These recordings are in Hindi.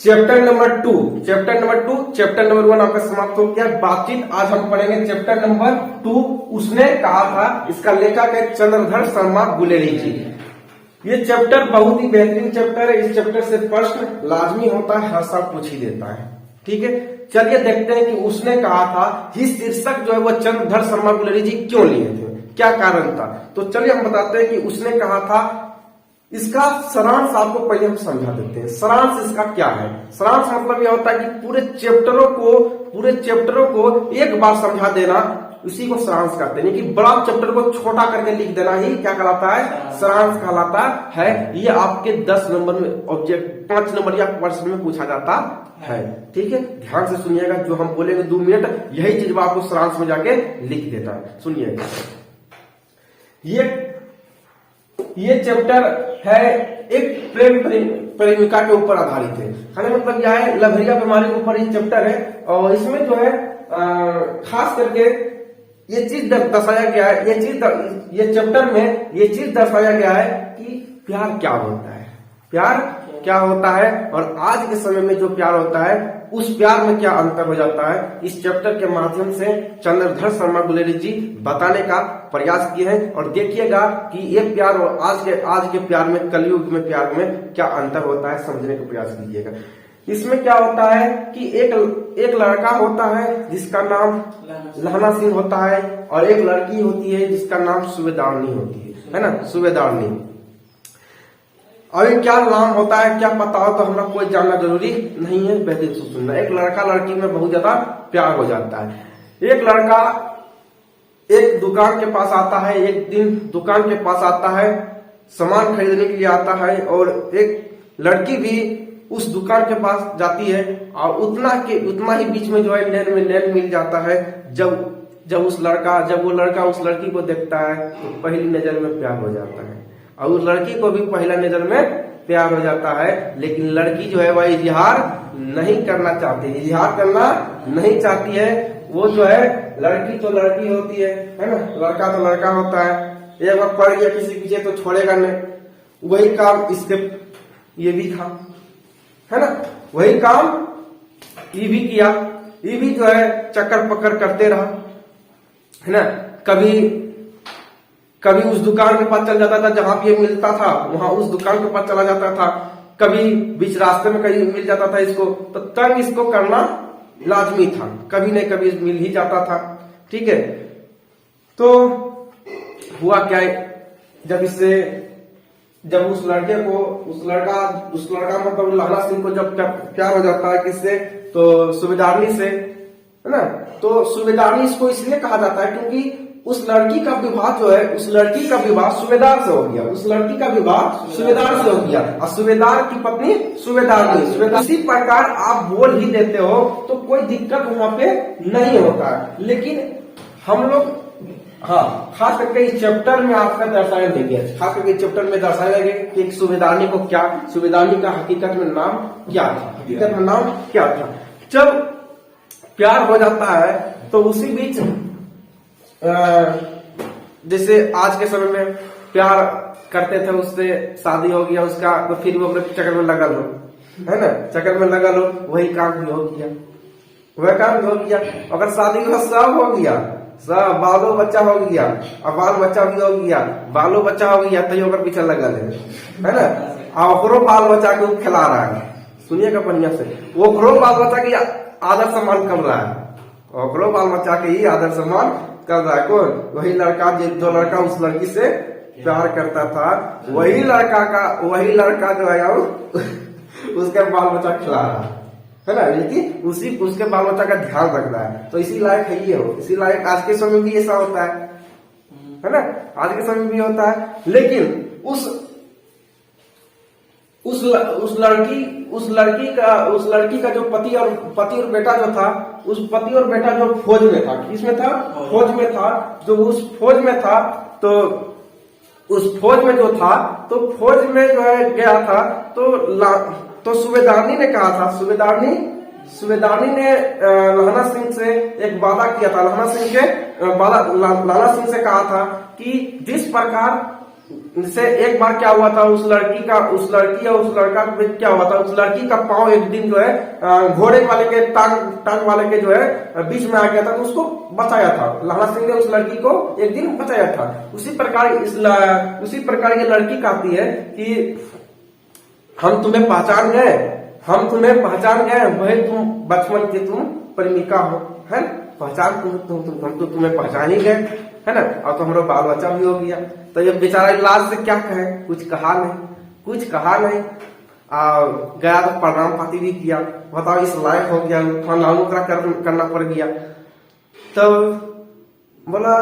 चैप्टर नंबर 2 चैप्टर नंबर 1 आपका समाप्त हो गया। बातचीत आज हम पढ़ेंगे चैप्टर नंबर 2। उसने कहा था, इसका लेखक है चंद्रधर शर्मा गुलेरी जी। ये चैप्टर बहुत ही बेहतरीन चैप्टर है। इस चैप्टर से प्रश्न लाजमी होता है, हर साल पूछ ही देता है। ठीक है, चलिए देखते हैं कि उसने कहा था ही शीर्षक जो है वो चंद्रधर शर्मा गुलेरी जी क्यों लिए थे, क्या कारण था। तो चलिए हम बताते हैं कि उसने कहा था। इसका सारांश आपको पहले हम समझा देते हैं। सारांश इसका क्या है। सारांश मतलब यह होता है कि पूरे चैप्टरों को एक बार समझा देना, उसी को सारांश कहते हैं। कि बड़ा चैप्टर को छोटा करके लिख देना ही क्या कहलाता है, सारांश कहलाता है। ये आपके 10 नंबर में ऑब्जेक्ट 5 नंबर या प्रश्न में पूछा जाता है। ठीक है, ध्यान से सुनिएगा, जो हम बोलेंगे 2 मिनट यही चीज आपको सारांश में जाके लिख देता है। सुनिएगा, ये चैप्टर है एक प्रेम प्रेमिका के ऊपर आधारित है। खाली मतलब यह है लभरिया बीमारी के ऊपर ये चैप्टर है। और इसमें जो है खास करके ये चीज दर्शाया गया है, ये चैप्टर में ये चीज दर्शाया गया है कि प्यार क्या होता है, प्यार क्या होता है, और आज के समय में जो प्यार होता है उस प्यार में क्या अंतर हो जाता है। इस चैप्टर के माध्यम से चंद्रधर शर्मा गुलेरी जी बताने का प्रयास किए हैं। और देखिएगा कि ये प्यार और आज के प्यार में, कलयुग में प्यार में क्या अंतर होता है, समझने का प्रयास कीजिएगा। इसमें क्या होता है कि एक लड़का होता है जिसका नाम लहना सिंह होता है, और एक लड़की होती है जिसका नाम सुबेदारनी होती है ना, सुबेदारनी। अभी क्या नाम होता है, क्या पता हो तो हमरा कोई जानना जरूरी नहीं है, बेहतर से सुनना। एक लड़का लड़की में बहुत ज्यादा प्यार हो जाता है। एक लड़का एक दुकान के पास आता है, एक दिन दुकान के पास आता है, सामान खरीदने के लिए आता है, और एक लड़की भी उस दुकान के पास जाती है, और उतना ही बीच में जो है नैन मिल जाता है। जब वो लड़का उस लड़की को देखता है तो पहली नजर में प्यार हो जाता है, और उस लड़की को भी पहला नजर में प्यार हो जाता है। लेकिन लड़की जो है वह इजहार नहीं करना चाहती है। वो जो है लड़की तो लड़की होती है ना, लड़का तो लड़का होता है। एक बार पड़ गया किसी पीछे तो छोड़ेगा नहीं। वही काम इसके ये भी था, है ना, वही काम ये भी किया। ये भी जो है चक्कर पकड़ करते रहा, है ना। कभी उस दुकान के पास चल जाता था जहां पे मिलता था, वहां उस दुकान के पास चला जाता था। कभी बीच रास्ते में कहीं मिल जाता था इसको, तो तंग इसको करना लाजमी था, कभी न कभी मिल ही जाता था। ठीक है, तो हुआ क्या, जब उस लड़का मतलब लहना सिंह को जब प्यार हो जाता है किससे, तो सुबेदारनी से, है ना। तो सुबेदारनी इसको इसलिए कहा जाता है क्योंकि उस लड़की का विवाह सुबेदार से हो गया, और सुबेदार की पत्नी सुबेदारनी। इसी प्रकार आप बोल ही देते हो तो कोई दिक्कत वहां पे नहीं होता है। लेकिन हम लोग खास करके इस चैप्टर में आपका दर्शाया गया, खास करके चैप्टर में दर्शाया गया कि एक सुबेदारनी का हकीकत में नाम क्या था। जब प्यार हो जाता है तो उसी बीच जैसे आज के समय में प्यार करते थे, उससे शादी हो गया उसका, तो फिर वो अपने चक्कर में लगा लो, है ना, चक्कर में लगा लो, वही काम भी हो गया। अगर शादी का सब हो गया, सब बालो बच्चा हो गया, और बाल बच्चा भी हो गया, बालो बच्चा हो गया, तो ओकर पीछे लगा ले, है ना, और ओकरो बाल बच्चा को खिला रहा है। सुनिएगा बढ़िया से, ओकरो बाल बच्चा की आदर सम्मान कर रहा है, ओकरो बाल बच्चा के ही आदर सम्मान कर रहा है। कौन? वही लड़का जो लड़का उस लड़की से प्यार करता था, वही लड़का जो है उसका बाल बच्चा खिला रहा है ना, लेकिन उसके बाल बच्चा का ध्यान रख रहा है। तो इसी लायक है ये हो, इसी लायक आज के समय में भी ऐसा होता है ना, आज के समय में भी होता है। लेकिन उस लड़की का जो पति और बेटा जो था, उस पति और बेटा जो फौज में था, किसमें था? फौज में था। जो उस फौज में था, तो उस फौज में जो था, तो फौज में जो है गया था, तो सुबेदारनी ने कहा था, सुबेदारनी ने लहना सिंह से एक वादा किया था। लाला सिंह से कहा था कि जिस प्रकार से एक बार क्या हुआ था, उस लड़की या उस लड़का क्या हुआ था, उस लड़की का पांव एक दिन जो है घोड़े वाले के टांग वाले के जो है बीच में आ गया था, तो उसको बचाया था। लाला सिंह ने उस लड़की को एक दिन बचाया था। उसी प्रकार ये लड़की कहती है कि हम तुम्हें पहचान गए, वही तुम बचपन के तुम प्रेमिका हो, है पहचान हम तो तुम्हें पहचान ही गए, है ना, और तो हमारा बाल बच्चा भी हो गया। तो ये बेचारा लाज से क्या कहे, कुछ कहा नहीं। गया तो प्रणाम पाती भी किया, बताओ इस लायक हो गया, करना पड़ गया। तो बोला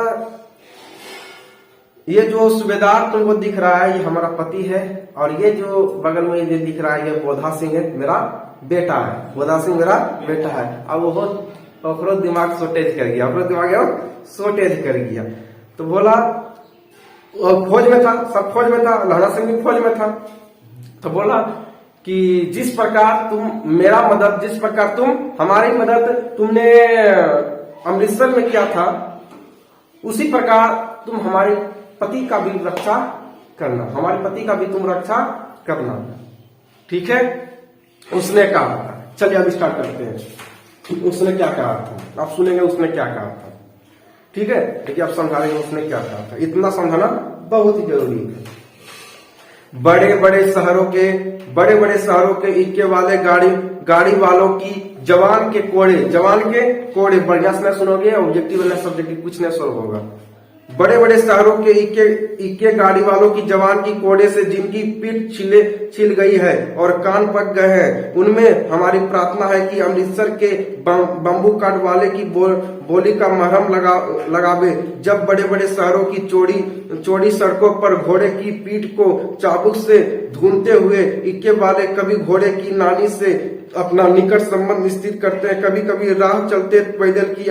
ये जो सूबेदार तुमको दिख रहा है ये हमारा पति है, और ये जो बगल में ये दिख रहा है ये बोधा सिंह है, मेरा बेटा है, बोधा सिंह मेरा बेटा है। अब वो दिमाग शॉर्टेज कर गया, तो बोला फौज में था, सब फौज में था, लहरा सिंह भी फौज में था। तो बोला कि जिस प्रकार तुम हमारी मदद तुमने अमृतसर में किया था, उसी प्रकार तुम हमारे पति का भी रक्षा करना, ठीक है। उसने कहा था, चलिए अब स्टार्ट करते हैं। उसने क्या कहा था आप सुनेंगे, उसने क्या कहा था, ठीक है। देखिए आप समझाएंगे उसने क्या कहा था, इतना समझाना बहुत ही जरूरी है। बड़े बड़े शहरों के इक्के वाले गाड़ी वालों की जवान के कोड़े बढ़िया से सुनोगे, ऑब्जेक्टिव वाला सब्जेक्टिव कुछ नहीं सॉल्व होगा। बड़े बड़े शहरों के इक्के गाड़ी वालों की जवान की कोड़े से जिनकी पीठ छिल गई है और कान पक गए हैं, उनमें हमारी प्रार्थना है कि अमृतसर के बम्बू काट वाले की बोली का मरहम लगावे। जब बड़े बड़े शहरों की चौड़ी सड़कों पर घोड़े की पीठ को चाबुक से धूनते हुए इक्के वाले कभी घोड़े की नानी से अपना निकट संबंध स्थित करते हैं, कभी कभी राह चलते पैदल की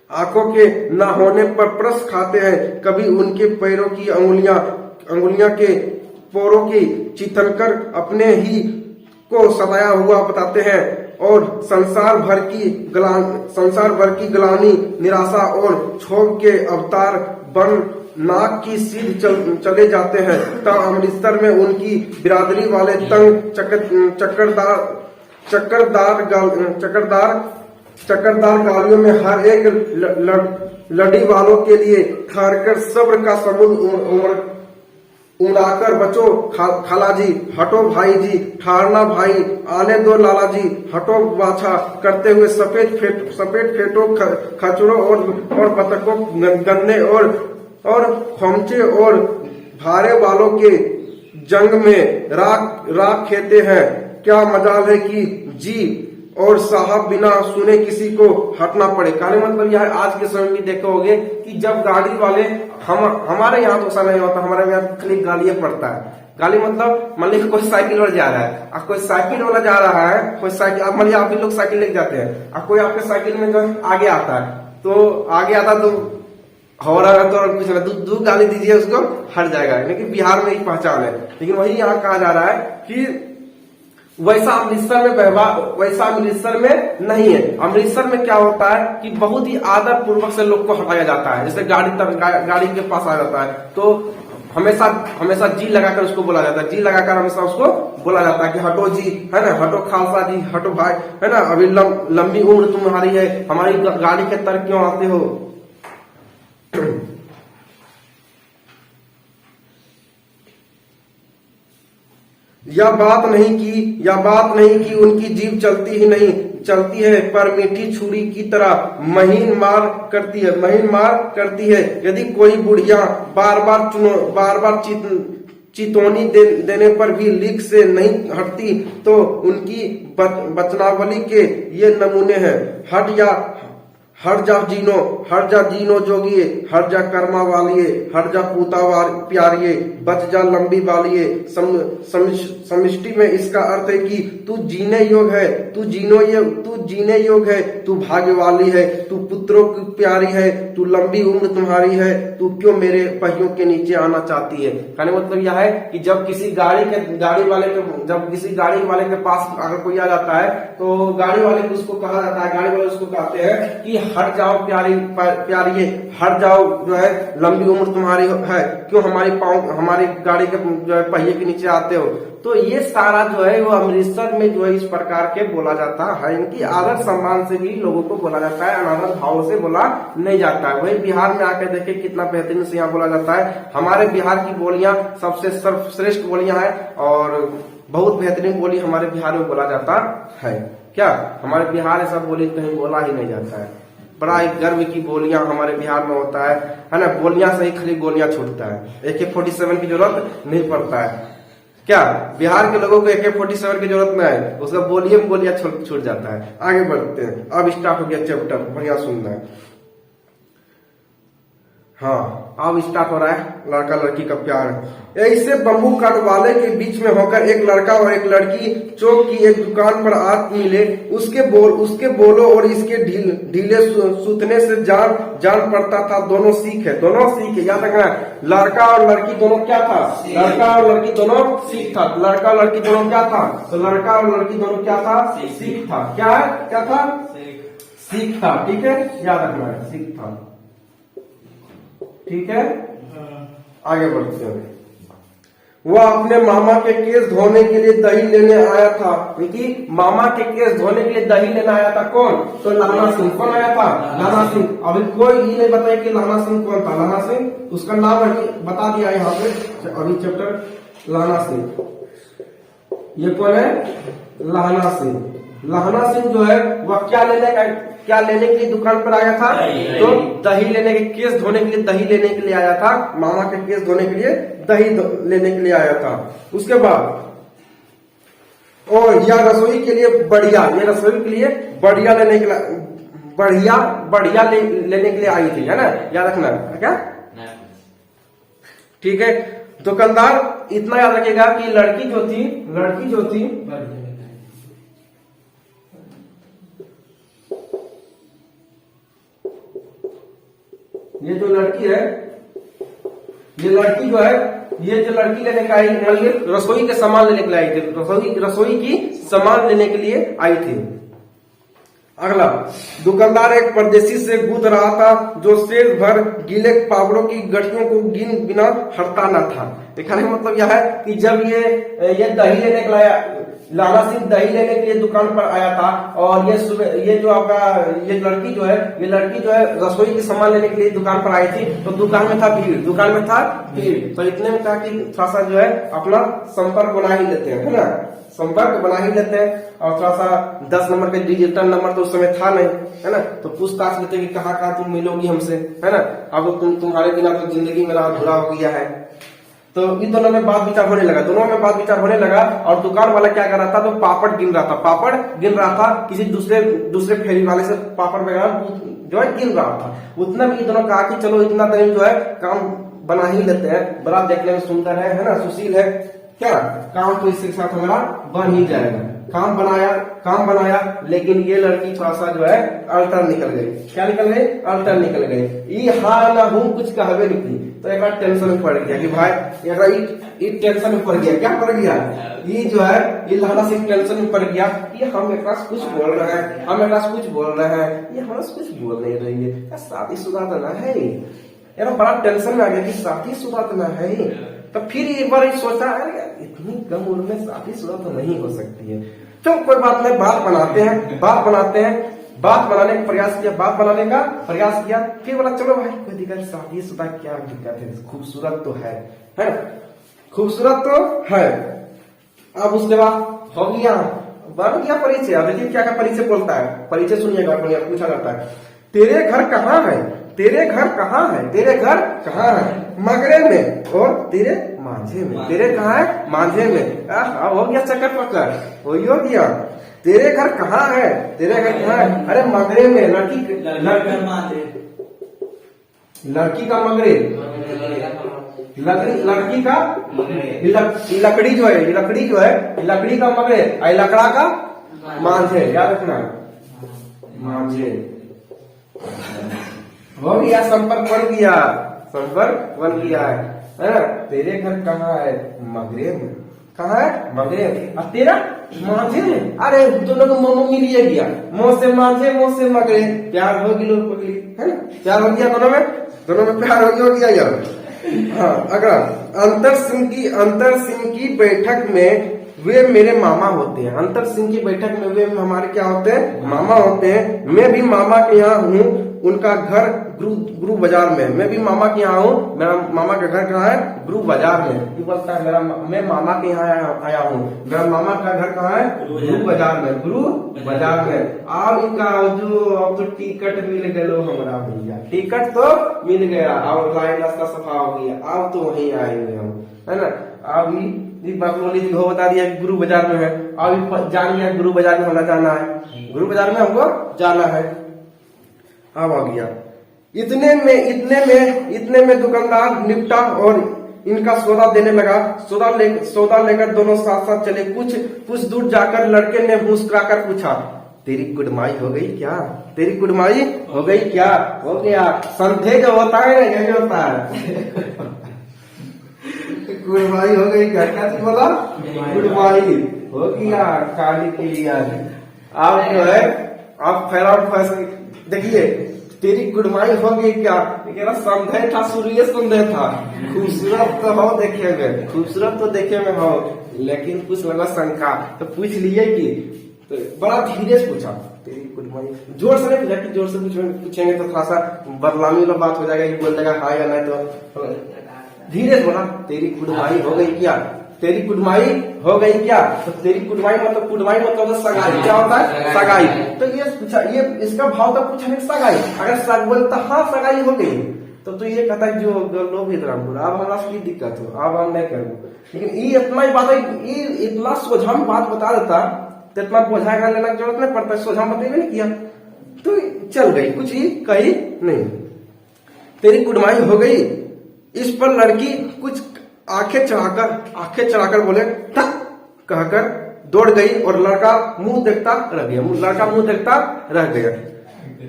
आंखों के न होने पर प्रस खाते हैं, कभी उनके पैरों की अंगुलियां के पोरों की चितनकर अपने ही को सताया हुआ बताते हैं, और संसार भर की गलानी, निराशा और क्षोभ के अवतार बन नाक की सीध चले जाते हैं। तब अमृतसर में उनकी बिरादरी वाले तंग चक्करदार गालियों में हर एक लड़ी वालों के लिए ठहरकर सब्र का समुद्र उमड़ाकर बचो खाला जी, हटो भाई जी, ठहरना भाई, आने दो लाला जी, हटो बाछा करते हुए सफेद फेटों खचरों और बतखों, गन्ने और खोमचे और भारे वालों के जंग में राख खेते हैं। क्या मजाल है कि जी और साहब बिना सुने किसी को हटना पड़े। कहने मतलब यह आज के समय में देखोगे कि जब गाड़ी वाले हमारे यहाँ तो ऐसा नहीं होता, हमारे यहाँ खाली गालियां पड़ता है। गाली मतलब मान लीजिए कोई साइकिल वाला जा रहा है, अब कोई साइकिल वाला जा रहा है, कोई साइकिल, अब मान लीजिए आप भी लोग साइकिल लेके जाते हैं, अब कोई आपके साइकिल में जो आगे आता है, तो हो रहा है तो कुछ दू गाली दीजिए उसको हट जाएगा, लेकिन बिहार में ही पहचान है। लेकिन वही यहाँ कहा जा रहा है कि वैसा अमृतसर में नहीं है। अमृतसर में क्या होता है कि बहुत ही आदर पूर्वक से लोग को हटाया जाता है। जैसे गाड़ी के पास आ जाता है तो हमेशा जी लगाकर उसको बोला जाता है, हमेशा उसको बोला जाता है कि हटो जी, है ना, हटो खालसा जी, हटो भाई, है ना, अभी लंबी उम्र तुम्हारी है, हमारी गाड़ी के तर क्यों आते हो। यह बात नहीं कि उनकी जीभ चलती है पर मीठी छुरी की तरह महीन मार करती है। यदि कोई बुढ़िया बार बार चितौनी देने पर भी लीक से नहीं हटती तो उनकी बचनावली के ये नमूने हैं। हट जा जीनो जोगिए, हट जा कर्मा वालिए, हट जा पूता प्यारिये, बच जा लंबी बालिए। समष्टि में इसका अर्थ है कि तू जीने योग है, तू जीने योग है, तू भाग्य वाली है, तू पुत्रों की प्यारी है, तू लंबी उम्र तुम्हारी है, तू क्यों मेरे पहियों के नीचे आना चाहती है। कहने मतलब यह है कि जब किसी गाड़ी वाले के पास अगर कोई आ जाता है तो गाड़ी वाले को उसको कहा जाता है, गाड़ी वाले उसको कहते हैं कि हट जाओ प्यारी, हट जाओ, जो है लंबी उम्र तुम्हारी है, क्यों हमारी गाड़ी के जो है पहिए के नीचे आते हो। तो ये सारा जो है वो अमृतसर में जो है इस प्रकार के बोला जाता है। इनकी आदर सम्मान से भी लोगों को बोला जाता है, अनादर भाव से बोला नहीं जाता है। वही बिहार में आके देखे कितना बेहतरीन से यहाँ बोला जाता है। हमारे बिहार की बोलियां सबसे सर्वश्रेष्ठ बोलियां हैं और बहुत बेहतरीन बोली हमारे बिहार में बोला जाता है। क्या हमारे बिहार ऐसा बोली कहीं बोला ही नहीं जाता है। बड़ा एक गर्व की बोलियां हमारे बिहार में होता है ना। बोलियां से ही खाली गोलियां छूटता है, AK-47 की जरूरत नहीं पड़ता है। क्या बिहार के लोगों को AK-47 की जरूरत नहीं है, उसका बोलिए में गोलियां छूट जाता है। आगे बढ़ते हैं, अब स्टार्ट हो गया चैप्टर, बढ़िया सुनना है। हाँ, अब स्टार्ट हो रहा है लड़का लड़की का प्यार। ऐसे बम्बू काट वाले के बीच में होकर एक लड़का और एक लड़की चौक की एक दुकान पर आ मिले। उसके बोलो और इसके ढीले सूतने से जान पड़ता था दोनों सीख है। याद रखना, लड़का और लड़की दोनों क्या था? लड़का और लड़की दोनों सीख था। लड़का और लड़की दोनों क्या था? तो लड़का और लड़की दोनों क्या था? सीख था। क्या था? सीख था। ठीक है, याद रखना है, सीख था। ठीक है, आगे बढ़ते हैं। वह अपने मामा के केस धोने के लिए दही लेने आया था। क्योंकि मामा के केस धोने के लिए दही लेने आया था कौन? तो लाना सिंह। कौन आया था? लाना सिंह। अभी कोई ये नहीं बताया कि लाना सिंह कौन था। लाना सिंह, उसका नाम अभी बता दिया यहाँ पे अभी चैप्टर। लाना सिंह ये कौन है? लाना सिंह। लाना सिंह जो है वह क्या लेने के लिए दुकान पर आया था? तो दही लेने के, केस धोने के लिए दही लेने के लिए आया था। मामा के केस धोने के लिए दही लेने के लिए आया था। उसके बाद और यह रसोई के लिए बढ़िया, ये रसोई के लिए बढ़िया लेने के लिए बढ़िया लेने के लिए आई थी, है ना, याद रखना। क्या? ठीक है, दुकानदार इतना याद रखेगा कि लड़की जो थी ये जो लड़की है, ये लड़की जो है, ये जो लड़की लेने का आई, रसोई के सामान लेने के लिए आई थी। रसोई की सामान लेने के लिए आई थी। अगला, दुकानदार एक परदेसी से गूंथ रहा था जो शेष भर गीले पापड़ों की गठियों को गिन बिना हटता न था। दिखाने का मतलब यह है कि जब ये दही लेने के लिए लाला सिंह दही लेने के लिए दुकान पर आया था और ये जो आपका ये लड़की जो है रसोई के सामान लेने के लिए दुकान पर आई थी। तो दुकान में था भीड़। तो इतने में था कि थोड़ा सा जो है अपना संपर्क बना ही लेते हैं, है ना, संपर्क बना ही लेते हैं। और थोड़ा सा 10 नंबर का डिजिटल नंबर तो उस समय था नहीं, है ना, तो पूछताछ लेते कि कहाँ तुम मिलोगी हमसे, है ना, अब तुम्हारे बिना तो जिंदगी मेरा अधूरा हो गया है। तो इन दोनों में बात विचार होने लगा और दुकान वाला क्या कर रहा था? तो पापड़ गिन रहा था किसी दूसरे फेरी वाले से पापड़ वगैरह जो है गिन रहा था। उतना भी इन दोनों कहा कि चलो इतना दिन जो है काम बना ही लेते हैं, बड़ा देखने में सुंदर है ना, सुशील है, क्या काम तो इसके साथ हमारा बन ही जाएगा। काम बनाया लेकिन ये लड़की थोड़ा सा जो है अल्टर निकल गई। क्या निकल गई? अल्टर निकल गई। ये हाँ ना हूं कुछ कहवे निकली। तो एक बार टेंशन में पड़ गया कि भाई ये टेंशन में पड़ गया। क्या पड़ गया? ये जो है ये लाला सिंह टेंशन में पड़ गया कि हम एक कुछ बोल रहे हैं, ये हमारा कुछ बोल नहीं रही है, शादीशुदा तो ना है। यार बड़ा टेंशन में आ गया कि शादीशुदा तो ना है। तो फिर एक बार सोचा इतनी कम उम्र में शादीशुदा तो नहीं हो सकती है। चलो कोई बात नहीं, बात बनाते हैं। बात बनाने का प्रयास किया। फिर बोला चलो भाई कोई दिक्कत, शादीशुदा क्या दिक्कत है, खूबसूरत तो है खूबसूरत तो है। अब उसके बाद हो गया, बन गया परिचय। अब देखिए क्या परिचय बोलता है, परिचय सुनिएगा, पूछा जाता है तेरे घर कहाँ है? तेरे घर कहाँ है? मगरे में। और तेरे मांझे में। तेरे कहाँ है? मांझे में। हो गया चक्कर पकड़, हो गया। तेरे घर कहाँ है? अरे मगरे में। लड़की का मगरे। लड़की का लकड़ी जो है, लकड़ी जो है, लकड़ी का मगरे, लकड़ा का मांझे, याद रखना, मांझे। हो गया, संपर्क बन गया, संपर्क बन गया है ना। तेरे घर कहाँ है? मगरे में। कहाँ है? मगरे में। और तेरा? मांझे में। अरे दोनों को मोमो मिल गया, मोह से मांझे, मोह से मगरे, प्यार हो गई, लोग पगली, है ना। प्यार हो गया दोनों में प्यार हो गया यार। हाँ, अगला, अंतर सिंह की बैठक में वे मेरे मामा होते हैं। अंतर सिंह की बैठक में वे हमारे क्या होते हैं? मामा होते हैं। मैं भी मामा के यहाँ हूँ, उनका घर गुरु बाजार में। मैं भी मामा के यहाँ हूँ, मेरा मामा का घर कहाँ है? गुरु बाजार में। ये बोलता है मैं मामा के यहाँ आया हूँ, मेरा मामा का घर कहाँ है? गुरु बाजार में, गुरु बाजार में। अब इनका जो अब तो टिकट मिल गया हमारा भैया, टिकट तो मिल गया, अब लाइन रास्ता सफा हो गया, अब तो वहीं आएंगे हम, है ना। अभी बकलोली जी को बता दिया कि गुरु बाजार में है, अभी जान लिया गुरु बाजार में हमें जाना है, गुरु बाजार में हमको जाना है। अब आ गया। इतने में दुकानदार निपटा और इनका सौदा देने लगा। सौदा लेकर दोनों साथ साथ चले। कुछ दूर जाकर लड़के ने मुस्कुराकर पूछा, तेरी गुडमाई हो गई क्या? तेरी गुडमाई हो गई क्या? हो गया। संधे जो होता है ना, यही होता है। गुडमाई हो गई क्या? क्या बोला? गुडमाई हो गया, काली की लिया। आप जो है, आप फैलाउट देखिए, तेरी गुडमाई हो गई क्या? संदेह था, सूर्य संदेह था। खूबसूरत तो हो देखे में, खूबसूरत तो देखे में हो, लेकिन कुछ लगा शंका, तो पूछ लिए कि, तो बड़ा धीरे से पूछा, तेरी गुडमाई। जोर से नहीं पूछा कि जोर से पूछेंगे तो थोड़ा सा बदलामी वाला बात हो जाएगा, बोल देगा हाँ या नहीं। तो धीरे से बोला, तेरी गुडमाई हो गई क्या? तेरी गुडमाई हो गई क्या? तो तेरी गुडमाई मतलब, गुडमाई मतलब सगाई। क्या होता है? सगाई। तो ये पूछा, ये इसका भाव तक पूछा नहीं, सगाई। अगर बोलता हाँ सगाई हो गई, तो ये कहता है जो लोग इतना बुरा, अब हमारा की दिक्कत हो, अब हम नहीं करेंगे। लेकिन ये इतना ही बात है, ये इतना सोझा में बात बता देता, तो इतना बोझा कर लेना की जरूरत नहीं पड़ता, सोझा बतेबे नहीं किया तो चल गई, कुछ ही कही नहीं। तेरी गुडमाई हो गई। इस पर लड़की कुछ आंखें चढ़ाकर बोले टक कहकर दौड़ गई और लड़का मुंह देखता रह गया।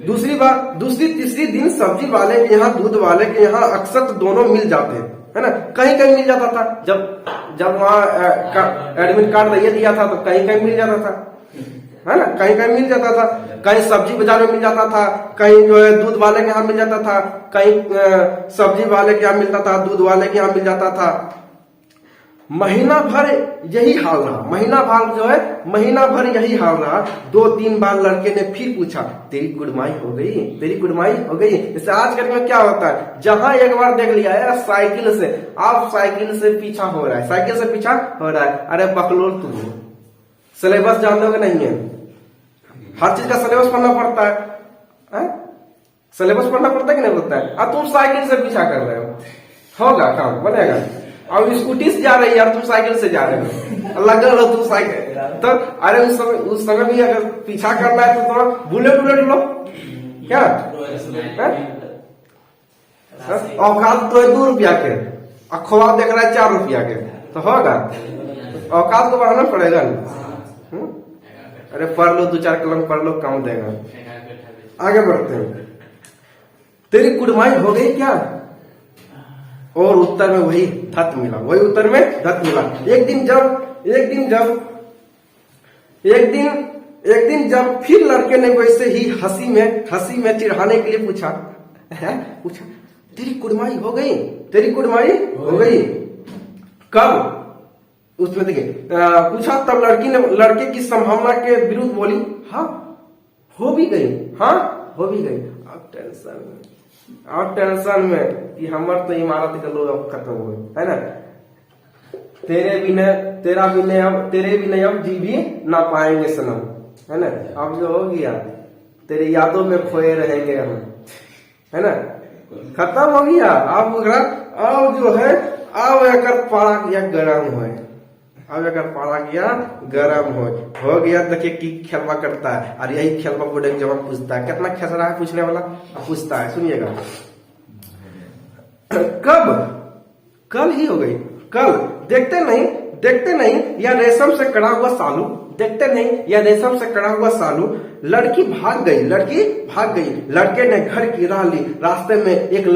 दूसरी तीसरी दिन सब्जी वाले के यहाँ, दूध वाले के यहाँ अक्सर दोनों मिल जाते हैं, है ना। कहीं कहीं मिल जाता था, जब वहाँ एडमिट कार्ड दिया था तो कहीं कहीं मिल जाता था, है ना। कहीं कहीं मिल जाता था, कहीं सब्जी बाजार में मिल जाता था, कहीं जो है दूध वाले के यहाँ मिल जाता था, कहीं सब्जी वाले के यहाँ मिलता था, दूध वाले के यहाँ मिल जाता था। महीना भर यही हाल रहा, महीना भर यही हाल रहा। 2-3 बार लड़के ने फिर पूछा, तेरी गुडमाई हो गई? तेरी गुडमाई हो गई? जैसे आजकल में क्या होता है, जहां एक बार देख लिया है साइकिल से, आप साइकिल से पीछा हो रहा है, अरे बकलोल तुम सिलेबस जान दोगे नहीं है, हर चीज का सिलेबस पढ़ना पड़ता है, सिलेबस पढ़ना पड़ता है कि नहीं पड़ता है। अब तुम साइकिल से पीछा कर रहे हो, होगा काम बनेगा। अब स्कूटी से जा रही है यार, तुम साइकिल से जा रहे हो, लगा लो तुम साइकिल, तो अरे उस समय भी अगर पीछा करना है तो बुलेट लो क्या, औकात तो है 2 रुपया के, अखबार देख रहा है 4 रुपया के, तो होगा, औकात को बढ़ाना पड़ेगा। अरे पढ़ लो 2-4 कलम पढ़ लो, काम देगा। आगे बढ़ते हैं। तेरी गुडमाई हो गई क्या? और उत्तर में वही धत मिला। एक दिन जब फिर लड़के ने वैसे ही हंसी में चिढ़ाने के लिए पूछा, तेरी गुडमाई हो गई? कब? उसमें देखिए पूछा, तब लड़के की संभावना के विरुद्ध बोली, हाँ हो भी गई। अब टेंशन में कि हमार तो इमारत के लोग अब खत्म हुए, है ना। तेरे बिना अब जी भी ना पाएंगे सनम, है ना। अब जो हो गया तेरे यादों में खोए रहेंगे हम, है ना। खत्म हो गया। अब जो है अब एकर पारा गया गरम हो गया। देखिए की खेलवा करता है, और यही खेलवा बोर्ड एग्जाम पूछता है, कितना खेसरा है पूछने वाला, पूछता है। सुनिएगा, कल ही हो गई, कल। देखते नहीं या रेशम से कड़ा हुआ सालू, देखते नहीं या रेशम से कड़ा हुआ सालू। लड़की भाग गई, लड़के ने घर की राह ली, रास्ते में एक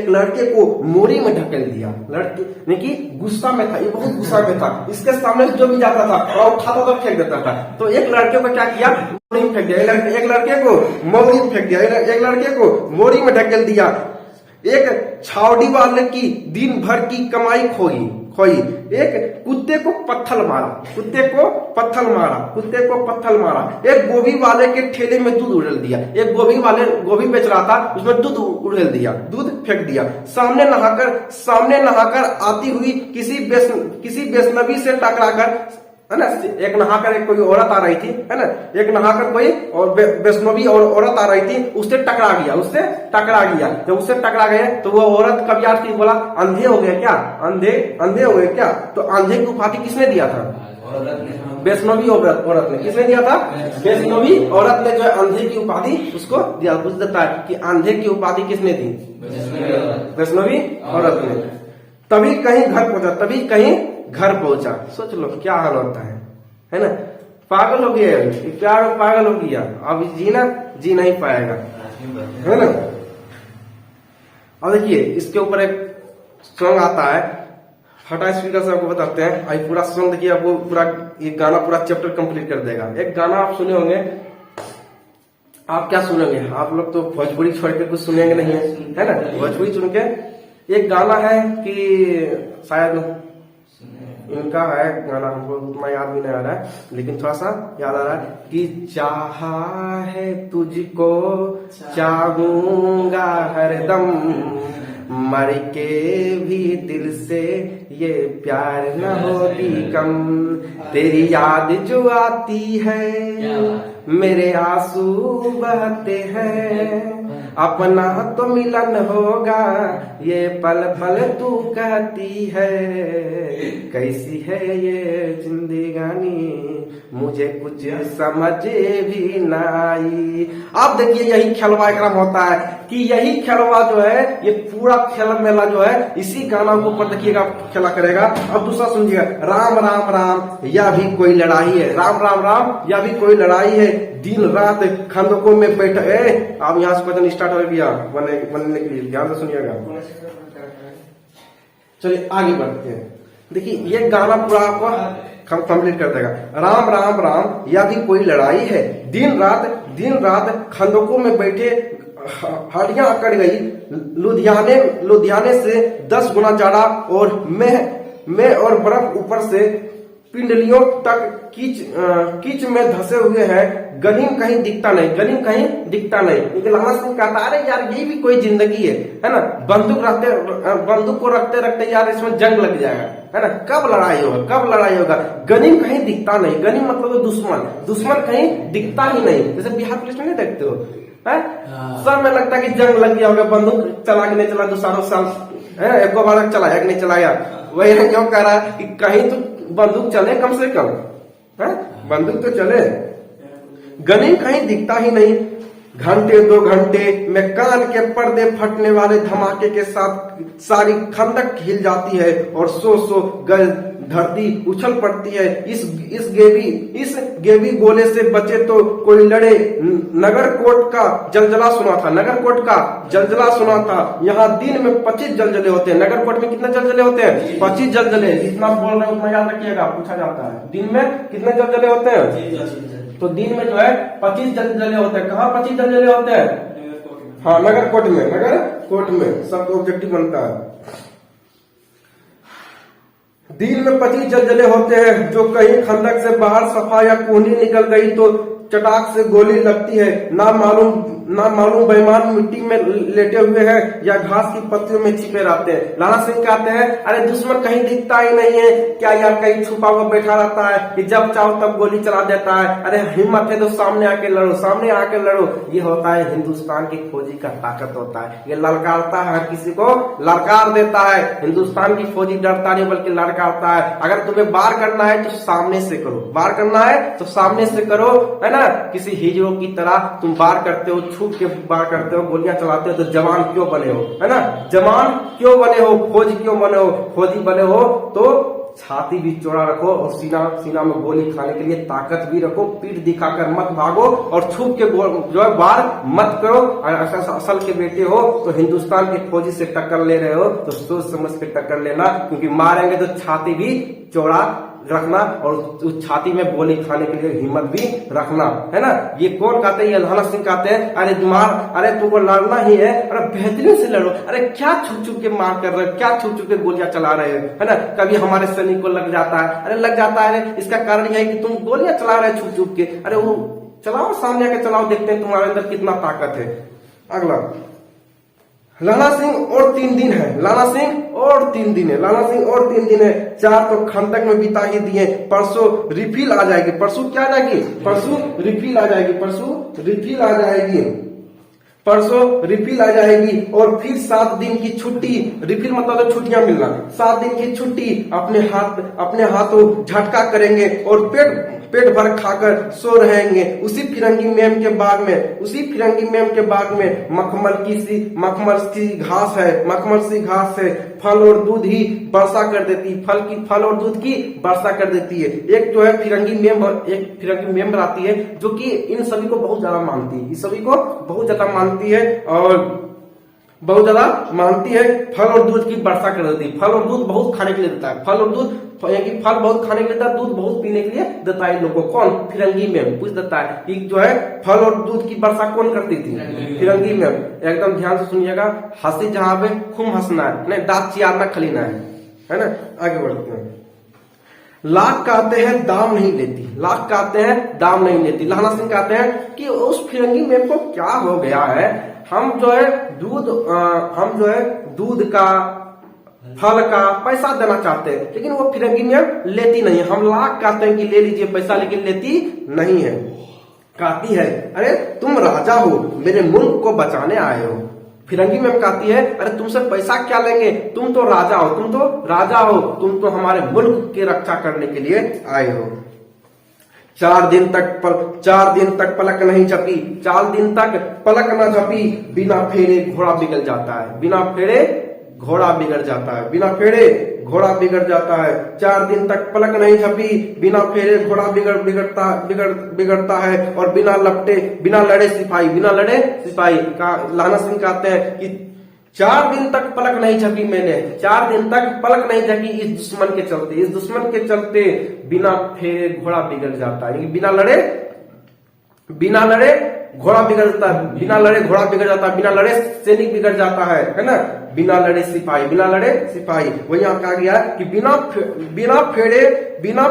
लड़के को मोरी में ढकेल दिया। लड़के की गुस्सा में था, ये बहुत गुस्सा में था, इसके सामने जो भी जाता था और उठाता तो फेंक देता था। तो एक लड़के को क्या किया, मोरी में फेंक दिया, एक लड़के को मोरी में फेंक दिया, एक लड़के को मोरी में ढकेल दिया। एक छावड़ी वाले की दिन भर की कमाई खोई। एक कुत्ते को पत्थर मारा। एक गोभी वाले के ठेले में दूध उड़ेल दिया, एक गोभी बेच रहा था, उसमें दूध उड़ेल दिया, दूध फेंक दिया। सामने नहाकर आती हुई किसी वैष्णवी से टकराकर, है ना, एक नहाकर एक कोई औरत आ रही थी, है ना, एक नहाकर कोई और वैष्णवी और औरत आ रही थी, उससे टकरा गया। जब उससे टकरा गए तो वो औरत कब्यार थी, बोला अंधे हो गए क्या, अंधे हो गए क्या? तो अंधे की उपाधि किसने दिया था? वैष्णवी औरत ने। किसने दिया था? वैष्णवी औरत ने जो है अंधे की उपाधि उसको दिया। पूछ देता है कि अंधे की उपाधि किसने दी? वैष्णवी औरत ने। तभी कहीं घर पहुंचा। सोच लो क्या हाल होता है ना? पागल हो गया, प्यार में पागल हो गया, अब जी नहीं पाएगा, है ना? अब देखिए इसके ऊपर एक सॉन्ग आता है, फटा स्पीकर से आपको बताते हैं। आई पूरा सॉन्ग देखिए, आपको पूरा ये गाना पूरा चैप्टर कंप्लीट कर देगा। एक गाना आप सुने होंगे, आप क्या सुनेंगे? आप लोग तो भोजपुरी छोड़ के कुछ सुनेंगे नहीं, है ना? भोजपुरी सुन के एक गाना है कि शायद इनका है गाना, हमको उतना याद भी नहीं आ रहा है, लेकिन थोड़ा सा याद आ रहा है कि चाहा है तुझको चाहूंगा हरदम, मर के भी दिल से ये प्यार न होगी कम, तेरी याद जो आती है मेरे आंसू बहते हैं, अपना तो मिलन होगा ये पल पल तू कहती है, कैसी है ये जिंदगानी मुझे कुछ समझ भी ना आई। अब देखिए यही खेलवा क्रम होता है कि यही खेलवा जो है, ये पूरा खेल मेला जो है इसी गाना के ऊपर देखिएगा खेला करेगा। अब दूसरा सुनिएगा, राम राम राम या भी कोई लड़ाई है, राम राम राम या भी कोई लड़ाई है, दिन रात खंदकों में बैठे। अब यहाँ से क्वेश्चन स्टार्ट हो गया बनने के लिए, ध्यान से सुनिएगा। चलिए आगे बढ़ते हैं। देखिए ये गाना पूरा आपको कंप्लीट कर देगा। राम राम राम या भी कोई लड़ाई है, दिन रात खंदकों में बैठे, हड्डियां अकड़ गई, लुधियाने से 10 गुना ज्यादा, और मैं और बर्फ ऊपर से पिंडलियों तक कीच में धसे हुए हैं, गनीम कहीं दिखता नहीं। लामा सिंह कहता अरे यार ये भी कोई जिंदगी है ना? बंदूक को रखते यार इसमें जंग लग जाएगा, है ना? कब लड़ाई होगा? गनीम कहीं दिखता नहीं, गनीम मतलब दुश्मन कहीं दिखता ही नहीं। जैसे बिहार पुलिस में नहीं देखते हो, सब में लगता है कि जंग लग गया होगा, बंदूक चला के नहीं चला, दूसरा साल एक बार चलाया कि नहीं चलाया। वही क्यों कह रहा है कि कहीं तो बंदूक चले, कम से कम बंदूक तो चले। गनीम कहीं दिखता ही नहीं, घंटे 2 घंटे में कान के पर्दे फटने वाले धमाके के साथ सारी खंदक हिल जाती है और 100 गज धरती उछल पड़ती है। इस गेबी गोले से बचे तो कोई लड़े। नगरकोट का जलजला सुना था। यहाँ दिन में 25 जलजले होते हैं। नगरकोट में कितने जलजले होते हैं? 25 जलजले। जितना बोल रहे हो उतना याद रखिएगा, पूछा जाता है। दिन में कितने जलजले होते हैं? तो दिन में जो है 25 जलजले होते हैं। कहाँ 25 जलजले होते हैं? हाँ, नगरकोट में सबको ऑब्जेक्टिव बनता है। दिन में 25 जलजले होते हैं। जो कहीं खंदक से बाहर सफा या कोहनी निकल गई तो चटाक से गोली लगती है। ना मालूम बेईमान मिट्टी में लेटे हुए हैं या घास की पत्तियों में छिपे रहते हैं। लाला सिंह कहते हैं अरे दुश्मन कहीं दिखता ही नहीं है क्या यार, कहीं छुपा हुआ बैठा रहता है कि जब चाहो तब गोली चला देता है। अरे हिम्मत है तो सामने आके लड़ो। ये होता है हिंदुस्तान की फौजी का ताकत होता है। ये ललकारता है, हर किसी को ललकार देता है। हिंदुस्तान की फौजी डरता नहीं बल्कि ललकारता है। अगर तुम्हें वार करना है तो सामने से करो, है ना? ना, किसी हीरो की तरह तुम वार करते हो, छुप के वार करते हो, गोलियां चलाते हो, तो जवान क्यों बने हो, है ना, जवान क्यों बने हो, फौजी क्यों बने हो, फौजी बने हो तो छाती भी चौड़ा रखो और सीना में गोली खाने के लिए ताकत भी रखो, पीठ दिखाकर मत भागो और छुप के जो है वार मत करो। असल के बेटे हो तो हिंदुस्तान के फौजी से टक्कर ले रहे हो तो सोच समझ के टक्कर लेना, क्योंकि मारेंगे तो छाती भी चौड़ा रखना और उस छाती में गोली खाने के लिए हिम्मत भी रखना, है ना। ये कौन कहते हैं, ये लाना सिंह कहते हैं। अरे मार, अरे तुमको लड़ना ही है, अरे बेहतरीन से लड़ो, अरे क्या छुप छुप के मार कर रहे हो, क्या छुप छुप के गोलियां चला रहे हो, है ना। कभी हमारे सैनिक को लग जाता है, अरे लग जाता है, इसका कारण यह है कि तुम गोलियां चला रहे हो छुप छुप के। अरे वो चलाओ, सामने आके चलाओ, देखते हैं तुम्हारे अंदर कितना ताकत है। अगला, लाला सिंह और 3 दिन है, लाला सिंह और 3 दिन है, लाला सिंह और 3 दिन है। 4 तो खंडक में बिता ही दिए, परसों रिफिल आ जाएगी, परसों क्या आ जाएगी, परसों रिफिल आ जाएगी, परसों रिफिल आ जाएगी, परसों रिफिल आ जाएगी। और फिर 7 दिन की छुट्टी, रिफिल मतलब तो छुट्टियां मिलना, 7 दिन की छुट्टी, अपने हाथों झटका करेंगे और पेट भर खाकर सो रहेंगे उसी फिरंगी मैम के बाग में, उसी फिरंगी मैम के बाग में। मखमल सी घास है, मखमल सी घास है, फल और दूध ही वर्षा कर देती, फल और दूध की वर्षा कर देती है। एक जो है फिरंगी मैम, एक फिरंगी मैम आती है जो कि इन सभी को बहुत ज्यादा मानती है, इस सभी को बहुत ज्यादा मानती है और बहुत ज्यादा मानती है। फल और दूध की वर्षा कर देती है, फल और दूध बहुत खाने के लिए देता है, फल और दूध, फल बहुत खाने के लिए देता है, दूध बहुत पीने के लिए देता है लोगों को। कौन, फिरंगी मैम पूछ देता है कि जो है फल और दूध की वर्षा कौन करती थी, फिरंगी मैम। एकदम ध्यान से सुनिएगा, हंसी जहां पे खूब हंसना है, नहीं दांत चियारना खलीना है ना। आगे बढ़ते हैं। लाख कहते हैं दाम नहीं लेती, लाख कहते हैं दाम नहीं लेती। लाना सिंह कहते हैं कि उस फिरंगी मैम को क्या हो गया है, हम जो है दूध का, फल का पैसा देना चाहते हैं, लेकिन वो फिरंगी मैम लेती नहीं है। हम लाख कहते हैं कि ले लीजिए पैसा, लेकिन लेती नहीं है। कहती है अरे तुम राजा हो, मेरे मुल्क को बचाने आए हो। फिरंगी मैम कहती है अरे तुमसे पैसा क्या लेंगे, तुम तो राजा हो, तुम तो राजा हो, तुम तो हमारे मुल्क की रक्षा करने के लिए आए हो। 4 दिन तक पलक नहीं झपी, 4 दिन तक पलक न झपी, बिना फेरे घोड़ा बिगड़ जाता है, बिना फेरे घोड़ा बिगड़ जाता है, बिना फेरे घोड़ा बिगड़ जाता है। 4 दिन तक पलक नहीं झपी, बिना फेरे घोड़ा बिगड़ता है। और बिना लड़े सिपाही का लाना सिंह कहते हैं कि 4 दिन तक पलक नहीं झपकी मैंने, 4 दिन तक पलक नहीं झपकी इस दुश्मन के चलते बिना फेरे घोड़ा बिगड़ जाता है। बिना लड़े घोड़ा बिगड़ जाता है, बिना लड़े घोड़ा बिगड़ जाता है, बिना लड़े सैनिक बिगड़ जाता है ना। बिना लड़े सिपाही वही यहाँ कहा गया कि बिना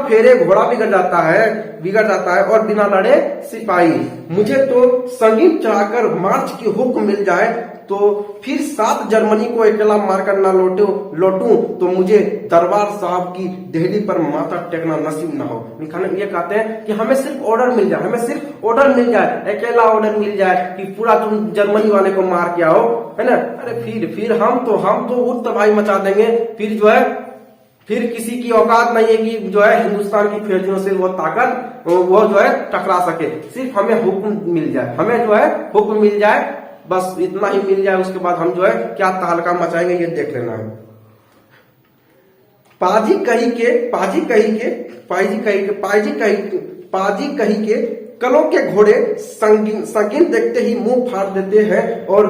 फेरे घोड़ा बिगड़ जाता है और बिना लड़े सिपाही। मुझे तो संगीत चढ़ाकर मार्च की हुक्म मिल जाए तो फिर 7 जर्मनी को अकेला मारकर ना लौटूं तो मुझे दरबार साहब की देहली पर माथा टेकना नसीब ना हो। ये कहते हैं कि हमें सिर्फ ऑर्डर मिल जाए, अकेला ऑर्डर मिल जाए कि पूरा तुम जर्मनी वाले को मार के आओ, है ना। अरे फिर हम तो उठ तबाही मचा देंगे, फिर किसी की औकात नहीं है कि जो है हिंदुस्तान की फौजियों से वो ताकत वो जो है टकरा सके। सिर्फ हमें हुक्म मिल जाए, बस इतना ही मिल जाए, उसके बाद हम जो है क्या तहलका मचाएंगे ये देख लेना है। पाजी कही के कलों के घोड़े संगीन देखते ही मुंह फाड़ देते हैं और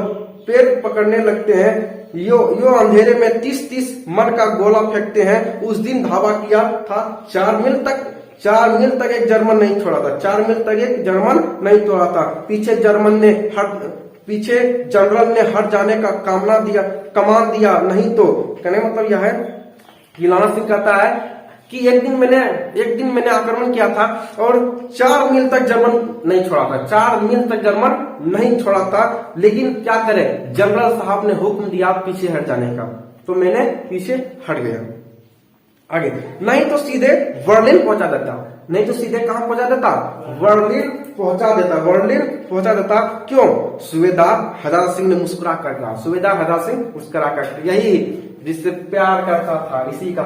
पैर पकड़ने लगते हैं। यो अंधेरे में 30 मन का गोला फेंकते हैं। उस दिन धावा किया था 4 मील तक एक जर्मन नहीं छोड़ा था, 4 मील तक एक जर्मन नहीं छोड़ा था। पीछे जनरल ने हट जाने का कमान दिया, नहीं तो कहने मतलब यह है कि लाना सिंह कहता है कि एक दिन मैंने आक्रमण किया था और 4 मील तक जर्मन नहीं छोड़ा था, 4 मील तक जर्मन नहीं छोड़ा था, लेकिन क्या करे, जनरल साहब ने हुक्म दिया पीछे हट जाने का, तो मैंने पीछे हट गया। आगे, नहीं तो सीधे बर्लिन पहुंचा देता, नहीं तो सीधे कहां पहुंचा देता, बर्लिन पहुंचा देता। क्यों? सूबेदार हजार सिंह ने मुस्कुरा कर कहा, सूबेदार हजार सिंह मुस्कुरा कर, यही जिससे प्यार करता था, इसी का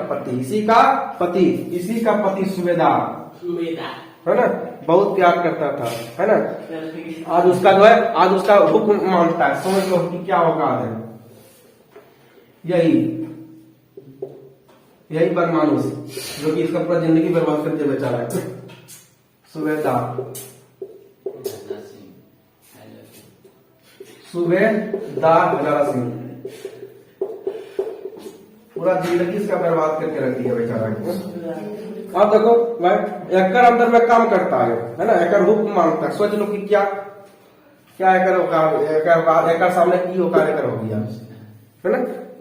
पति सूबेदार है ना, बहुत प्यार करता था, है ना। आज उसका जो है, आज उसका हुक्म मानता है। समझ लो कि क्या औकात है। यही बदमानुस जो कि इसका पूरा जिंदगी बर्बाद करके बेचारा है। सूबेदार हजारा सिंह पूरा जिंदगी इसका बर्बाद करके रख दिया बेचारा। अब देखो भाई, एकर अंदर में काम करता है ना, एकर हुक्म मांगता है। सोच लो कि क्या क्या एकर सामने की औकात एकर हो गया, है ना।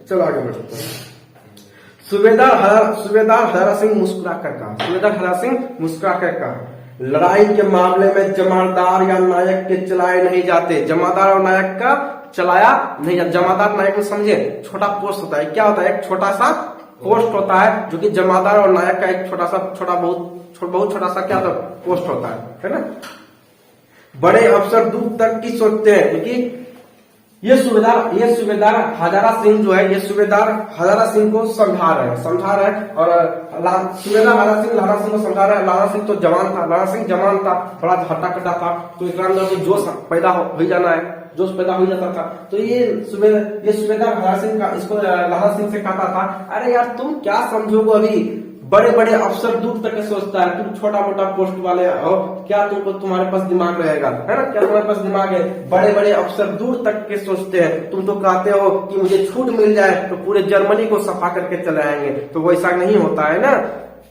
चलो आगे बढ़ते हैं। सूबेदार हजारा सिंह मुस्कुरा कर कहा, लड़ाई के मामले में जमादार या नायक के चलाए नहीं जाते। जमादार और नायक का चलाया नहीं जाता। जमादार नायक में समझे छोटा पोस्ट होता है। क्या होता है? एक छोटा सा पोस्ट होता है, जो कि जमादार और नायक का एक बहुत छोटा सा क्या होता है? पोस्ट होता है ना। बड़े अफसर दूर तक की सोचते हैं, क्योंकि ये सूबेदार हजारा सिंह जो है, ये सूबेदार हजारा सिंह को समझा रहे हैं और सूबेदार हजारा सिंह लाला सिंह को समझा रहे हैं। लाला सिंह तो जवान था, बड़ा हट्टा कट्टा था, तो इसके अंदर तो जोश पैदा हो जाता था। तो ये सूबेदार हजारा सिंह का इसको लाला सिंह से कहता था, अरे यार तुम क्या समझोगे, अभी बड़े बड़े अफसर दूर तक के सोचता है, तुम छोटा मोटा पोस्ट वाले हो, क्या तुम्हारे पास दिमाग रहेगा, है ना? क्या तुम्हारे पास दिमाग है? बड़े बड़े अफसर दूर तक के सोचते हैं। तुम तो कहते हो कि मुझे छूट मिल जाए तो पूरे जर्मनी को सफा करके चले आएंगे, तो वैसा नहीं होता है ना।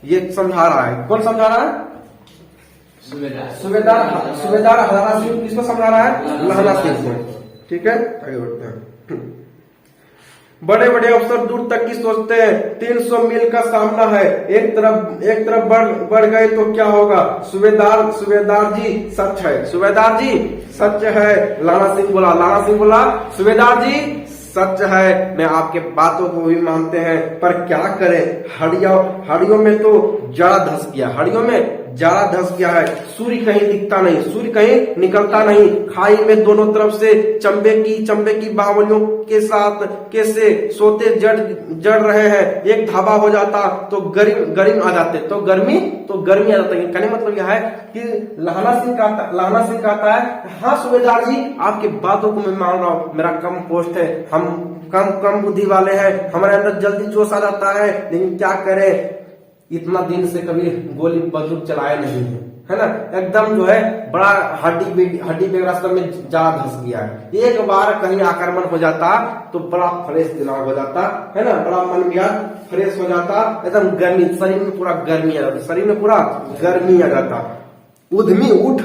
ये समझा रहा है। कौन समझा रहा है? सूबेदार हजारा सिंह। किसको समझा रहा है? लाला सिंह को। ठीक है, आगे बढ़ते हैं। बड़े बड़े अफसर दूर तक की सोचते हैं। 300 मील का सामना है, एक तरफ बढ़ गए तो क्या होगा? सूबेदार जी सच है। लाला सिंह बोला सूबेदार जी सच है, मैं आपके बातों को भी मानते हैं, पर क्या करें, हड़ियों में तो जाड़ा धस गया है। सूर्य कहीं दिखता नहीं, सूर्य कहीं निकलता नहीं। खाई में दोनों तरफ से चंबे की बावलियों के साथ कैसे सोते जड़ रहे हैं। एक धाबा हो जाता तो गर्मी आ जाते, तो गर्मी आ जाती। कहने मतलब यह है कि लाला सिंह कहता है, हाँ सूबेदार जी आपकी बातों को मैं मान रहा हूँ, मेरा कम पोस्ट है, हम कम बुद्धि वाले हैं, हमारे अंदर जल्दी जोश आ जाता है, लेकिन क्या करें, इतना दिन से कभी गोली बंदूक चलाया नहीं है ना। एकदम जो है बड़ा हड्डी बेगरास्ता में जा धस गया है। एक बार कहीं आक्रमण हो जाता तो बड़ा फ्रेश दिमाग हो जाता, है ना, बड़ा मन मियाज फ्रेश हो जाता, एकदम गर्मी, शरीर में पूरा गर्मी आ जाता। उद्यमी उठ,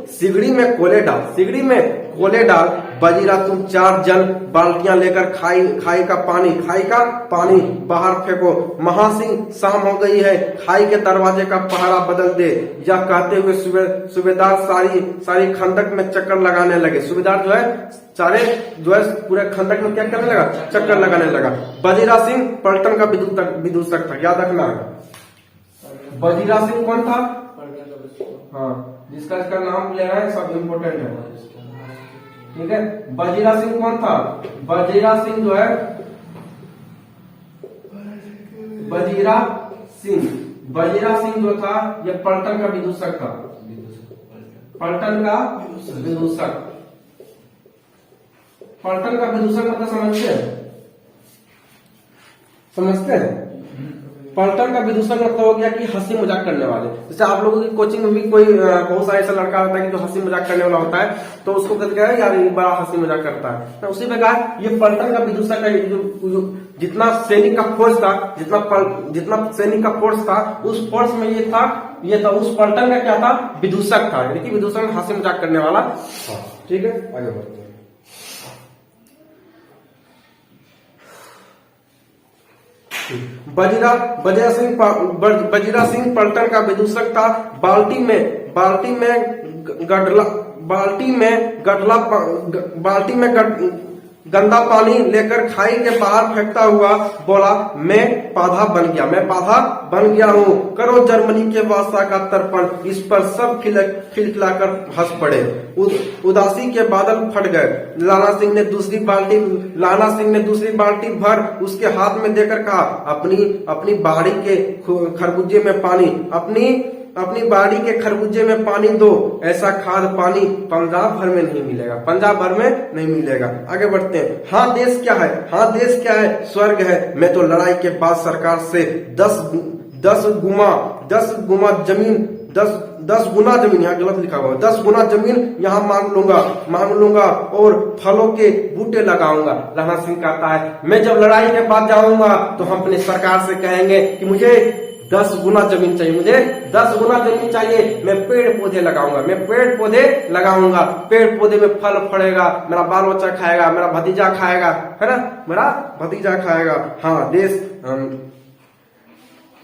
सिगड़ी में कोले डाल, बजीरा तुम 4 जन बाल्टियां लेकर खाई का पानी बाहर फेंको। महासिंह शाम हो गई है, खाई के दरवाजे का पहरा बदल दे। यह कहते हुए सूबेदार सारी खंदक में चक्कर लगाने लगे। सूबेदार जो है पूरे खंदक में क्या करने लगा? चक्कर लगाने लगा। बजीरा सिंह पलटन का विदूषक था, याद रखना। बजीरा सिंह कौन था? हाँ, जिसका नाम लेना है सब इम्पोर्टेंट है, ठीक है। बजीरा सिंह कौन था? बजीरा सिंह जो है बजीरा सिंह जो था, ये पलटन का विदूषक था। पलटन का विदूषक मतलब समझते हैं? पलटन का विदूषक मतलब हो गया कि हंसी मजाक करने वाले। जैसे आप लोगों की कोचिंग में भी कोई बहुत सारा ऐसा लड़का होता है कि जो हंसी मजाक करने वाला होता है, तो उसको कहते हैं यार ये बड़ा हंसी मजाक करता है। तो उसी प्रकार ये पलटन का विदूषक है। जितना सैनिक का फोर्स था, उस फोर्स में ये था, उस पलटन का क्या था? विदूषक था, यानी कि विदूषक हंसी मजाक करने वाला। ठीक है, आगे बढ़ते हैं। बजीरा सिंह पलटन का विदूषक था। बाल्टी में गंदा पानी लेकर खाई के बाहर फेंकता हुआ बोला, मैं पाधा बन गया हूँ। करो जर्मनी के बादशाह का तर्पण। इस पर सब खिलखिलाकर हंस पड़े। उदासी के बादल फट गए। लाला सिंह ने दूसरी बाल्टी भर उसके हाथ में देकर कहा, अपनी बाड़ी के खरबूजे में पानी, अपनी अपनी बाड़ी के खरबूजे में पानी दो, ऐसा खाद पानी पंजाब भर में नहीं मिलेगा, पंजाब भर में नहीं मिलेगा। आगे बढ़ते हैं। हाँ देश क्या है, हाँ देश क्या है, स्वर्ग है। मैं तो लड़ाई के बाद सरकार से 10 गुना जमीन, यहाँ गलत लिखा हुआ है, 10 गुना जमीन यहाँ मांग लूंगा और फलों के बूटे लगाऊंगा। लहना सिंह कहता है मैं जब लड़ाई के बाद जाऊंगा तो हम अपनी सरकार से कहेंगे कि मुझे 10 गुना जमीन चाहिए, मुझे 10 गुना जमीन चाहिए, मैं पेड़ पौधे लगाऊंगा, मैं पेड़ पौधे लगाऊंगा, पेड़ पौधे में फल फड़ेगा, मेरा बाल बच्चा खाएगा, मेरा भतीजा खाएगा, है ना, मेरा भतीजा खाएगा। हाँ देश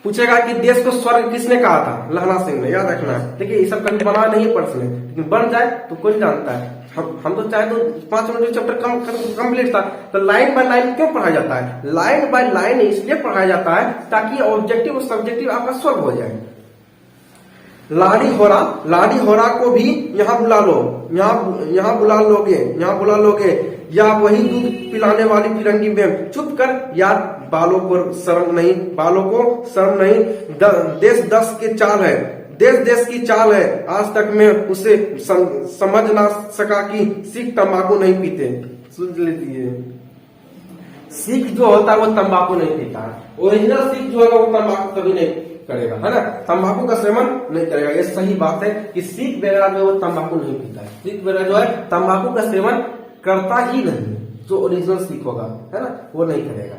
पूछेगा कि देश को स्वर्ग किसने कहा था, लहना सिंह ने, याद रखना है। देखिए ये सब कभी बना नहीं प्रश्न, लेकिन बन जाए तो कोई जानता है। हम तो चाहे तो 5 मिनट चैप्टर कंप्लीट था, तो लाइन बाय लाइन क्यों पढ़ाया जाता है, लाइन बाय लाइन इसलिए पढ़ाया जाता है ताकि ऑब्जेक्टिव और सब्जेक्टिव आपका स्वर्ग हो जाए। लाड़ी होरा को भी यहाँ बुला लो, यहाँ बुला लोगे, या वही दूध पिलाने वाली फिरंगी मैम, चुप कर यार, बालों को शर्म नहीं, देश की चाल है। आज तक मैं उसे समझ ना सका कि सिख तंबाकू नहीं पीते। सुन लीजिए, सिख जो होता है वो तंबाकू नहीं पीता है, ओरिजिनल सिख जो होगा वो तंबाकू कभी नहीं करेगा, है ना, तंबाकू का सेवन नहीं करेगा। ये सही बात है कि सिख वगैरह जो है वो तंबाकू नहीं पीता है, सिख वगैरह जो है तंबाकू का सेवन करता ही नहीं, जो ओरिजिनल सिख होगा, है ना, वो नहीं करेगा।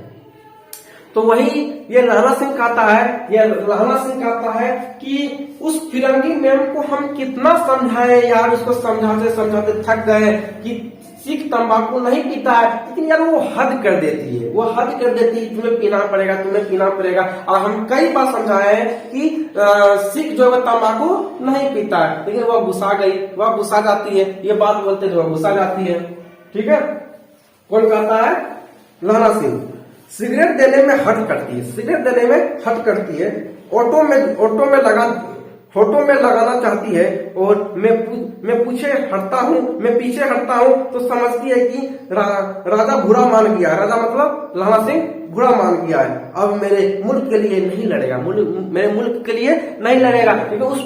तो वही ये लहना सिंह कहता है कि उस फिरंगी मैम को हम कितना समझाए यार, उसको समझाते थक गए कि सिख तंबाकू नहीं पीता है, लेकिन यार वो हद कर देती है, तुम्हें पीना पड़ेगा। और हम कई बार समझाए हैं कि सिख जो है तंबाकू नहीं पीता है, लेकिन वह गुस्सा जाती है, ये बात बोलते हुए गुस्सा जाती है। ठीक है, कौन कहता है, लहना सिंह। सिगरेट देने में हट करती है, फोटो में लगाना चाहती है, और मैं पीछे हटता हूँ तो समझती है कि राजा बुरा मान गया, राजा मतलब लहना सिंह बुरा मान गया है, अब मेरे मुल्क के लिए नहीं लड़ेगा, क्योंकि उस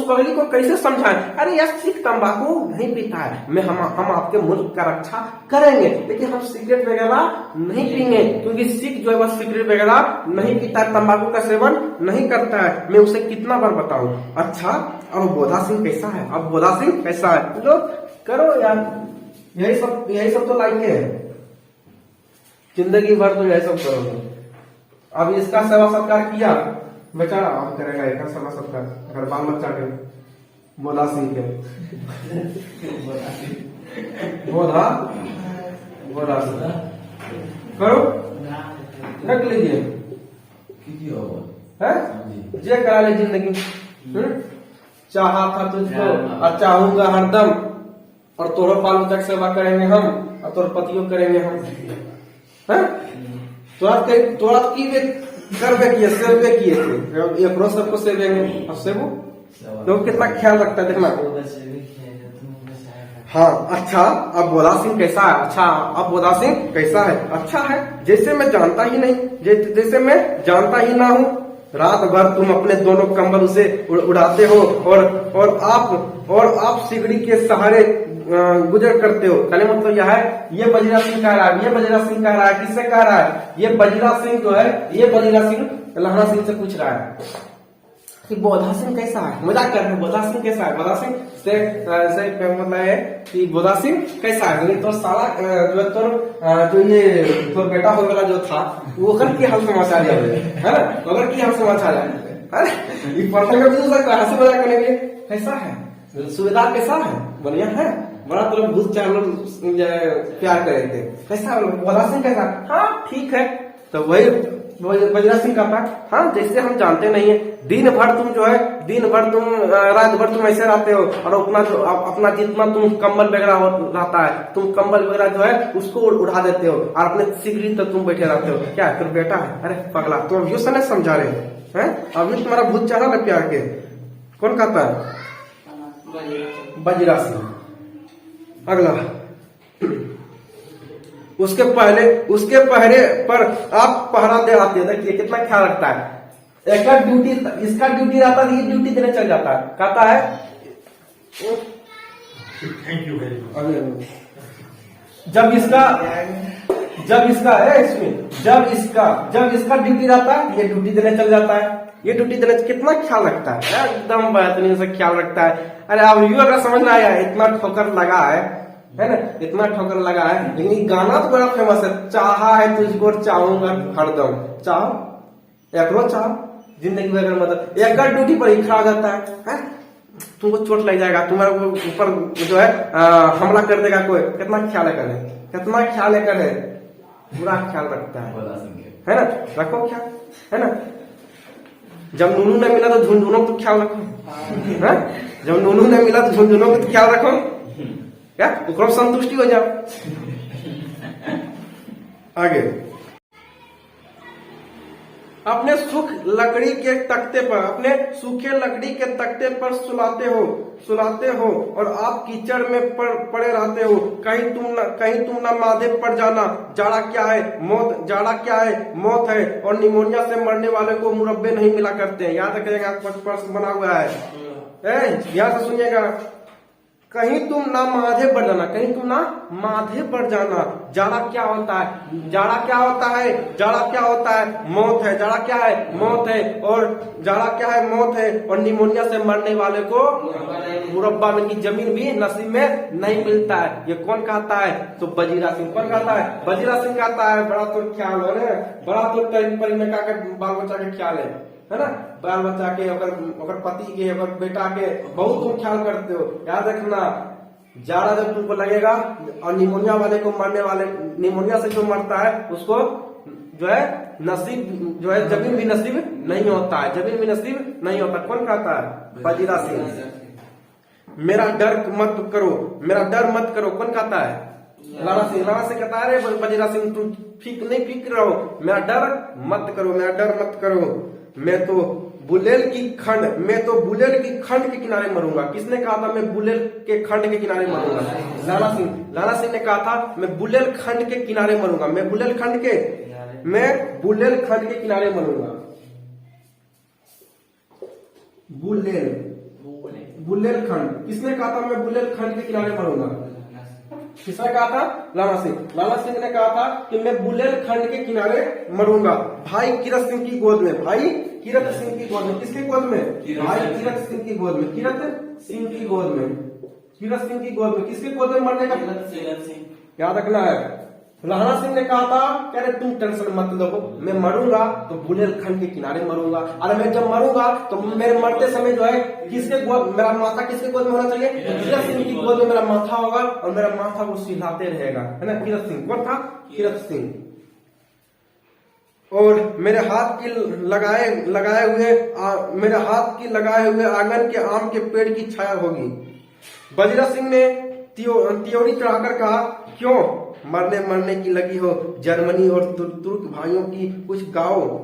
पगली को कैसे समझाएं, अरे यार सिख तंबाकू नहीं पीता है, हम आपके मुल्क का रक्षा करेंगे, लेकिन हम सिगरेट वगैरह नहीं पीएंगे, क्योंकि सिख जो है वह सिगरेट वगैरह नहीं पीता है, तंबाकू का सेवन नहीं करता है, मैं उसे कितना बार बताऊं। अच्छा, अब बोधा सिंह कैसा है, लोग करो यार, यही सब तो लाइक है, जिंदगी भर तो यही सब करोगे। अब इसका सेवा सत्कार किया बेचारा, अब करेगा इसका सेवा सत्कार, अगर बाल बच्चा के बोधा सिंह के बोधा सिंह करो, रख लीजिए, है जे करा ले जिंदगी। चाहा था तुझको और चाहूंगा हरदम, और तोरो बाल बच्चा की सेवा करेंगे हम, और तोर पतियों करेंगे हम, है? तोरा की करवे किए, सेवे किए थे, एक सबको सेवेंगे, अब सेवो लोग कितना ख्याल रखता है, देखना। हाँ, अच्छा, अब बोधा सिंह कैसा है, अच्छा है, जैसे मैं जानता ही ना हूँ, रात भर तुम अपने दोनों कंबल उसे उड़ाते हो, और आप सिगड़ी के सहारे गुजर करते हो। कहने मतलब यह है, ये बजीरा सिंह कह रहा है, किससे कह रहा है, ये बजीरा सिंह जो है, ये बजीरा सिंह लहना सिंह से पूछ रहा है कि बोधा सिंह कैसा है, मजाक कर रहे हैं, बोधा सिंह कैसा है, बोधा सिंह से मतलब है कि बोधा सिंह कैसा है, तो साला जो ये तो बेटा हो वाला जो था वो कर की हाल समाचार है ना, अगर की हाल समाचार है, ये पर्सन का भी हो सकता है, हंसी मजाक करने के लिए, कैसा है, सुबेदार कैसा है, बढ़िया है, बड़ा तो भूत चार लोग प्यार कर रहे थे, कैसा बोधा सिंह कैसा, हाँ ठीक है। तो वही बजीरा सिंह कहता है, हाँ जैसे हम जानते नहीं है, दिन भर रात भर तुम ऐसे रहते हो, और अपना जितना तुम कंबल वगैरह रहता है, तुम कंबल वगैरह जो है उसको उड़ा देते हो, और अपने सिगड़ी तक तुम बैठे रहते हो, क्या तेरा बेटा है, अरे पगला, तुम अभी से नहीं समझा रहे हैं, अभी तुम्हारा भूत चढ़ा ना प्यार के। कौन कहता है, बजीरा सिंह। अगला, उसके पहरे पर आप पहरा दे आते हैं, देखिए कितना ख्याल रखता है, एक ड्यूटी, इसका ड्यूटी रहता है, ये ड्यूटी देने चल जाता है, कहता है थैंक यू वेरी मच। जब इसका है इसमें, जब इसका ड्यूटी रहता है, ये ड्यूटी देने चल जाता है, ये ड्यूटी देने कितना ख्याल रखता है, एकदम बेहतरीन से ख्याल रखता है। अरे अब यू अगर समझ में आया, इतना ठोकर लगा है ना, इतना ठोकर लगा है, लेकिन गाना तो बड़ा फेमस है, चाहा है तुझको चाहूंगा हरदम, चाहो एकरो चाहो जिंदगी में, अगर मतलब एक ड्यूटी पर ही खड़ा जाता है, तुमको चोट लग जाएगा, तुम्हारे ऊपर जो है हमला कर देगा कोई, कितना ख्याल करे, कितना ख्याल करे, पूरा ख्याल रखता है ना, रखो ख्याल, है ना। जब नूनू ने मिला तो झुंझुनों तो ख्याल रखो, है? जब नूनू ने मिला तो झुंझुनों को तो ख्याल रखो, क्या उसको संतुष्टि हो जाओ। आगे, अपने सुख लकड़ी के तख्ते पर, अपने सूखे लकड़ी के तख्ते पर सुलाते हो और आप कीचड़ में पड़े रहते हो, कहीं तुम ना माधे पड़ जाना, जाड़ा क्या है मौत है, और निमोनिया से मरने वाले को मुरब्बे नहीं मिला करते हैं, याद रखिएगा, प्रश्न बना हुआ है, यहाँ से सुनिएगा, कहीं तुम ना माधे पड़ जाना, कहीं तुम ना माधे पड़ जाना, जाड़ा क्या होता है, जाड़ा क्या होता है, जाड़ा क्या होता है, मौत है, जाड़ा क्या है, मौत है, और जाड़ा क्या है, मौत है, और निमोनिया से मरने वाले को मुरब्बा में की जमीन भी नसीब में नहीं मिलता है। ये कौन कहता है, तो बजीरा सिंह। कौन कहता है, बजीरा सिंह कहता है। बड़ा तो ख्याल है, बड़ा तो परिमें का बाल बच्चा के ख्याल है ना, बाल बच्चा के, अगर पति के, अगर बेटा के, बहुत तुम ख्याल करते हो। याद रखना, जाड़ा जब तुमको लगेगा, और निमोनिया वाले को मरने वाले, निमोनिया से जो मरता है उसको जो है नसीब, जो है जमीन भी नसीब नहीं होता है, जमीन भी नसीब नहीं होता। कौन कहता है, बजीरा सिंह। मेरा डर मत करो, मेरा डर मत करो, कौन कहता है, लाला सिंह। लाला सिंह कहता है, अरे बजीरा सिंह तुम फिक्र रहो, मेरा डर मत करो, मेरा डर मत करो, मैं तो बुलेल की खंड के किनारे मरूंगा। किसने कहा था, मैं बुलेल के खंड के किनारे मरूंगा, लाला सिंह। लाला सिंह ने कहा था, मैं बुलेल खंड के किनारे मरूंगा, मैं बुलेल खंड के किनारे मरूंगा। बुलेलखंड, किसने कहा था, मैं बुलेलखंड के किनारे मरूंगा, किसने कहा था, लाला सिंह। लाला सिंह ने कहा था कि मैं बुलेलखंड के किनारे मरूंगा, भाई कीरत सिंह की गोद में, भाई कीरत सिंह की गोद में। किसकी गोद में, भाई कीरत सिंह की गोद में, कीरत सिंह की गोद में, कीरत सिंह की गोद में। किसकी गोद में मरने का, याद रखना है। लाला सिंह ने कहा था, कह रहे तुम टेंशन मत लो, मैं मरूंगा तो बुलेलखंड के किनारे मरूंगा, और मैं जब मरूंगा तो मेरे मरते समय जो है किसके गोद, मेरा माथा किसके गोद में होना चाहिए, कीरत सिंह की गोद में मेरा माथा होगा, और मेरा माथा वो सिलहाते रहेगा, है ना। कीरत सिंह कौन था, कीरत सिंह। और मेरे हाथ की लगाए हुए आंगन के आम के पेड़ की छाया होगी। बजीरा सिंह ने त्योरी चढ़ाकर कहा, क्यों मरने की लगी हो, जर्मनी और तुर्क भाइयों की कुछ गाओ,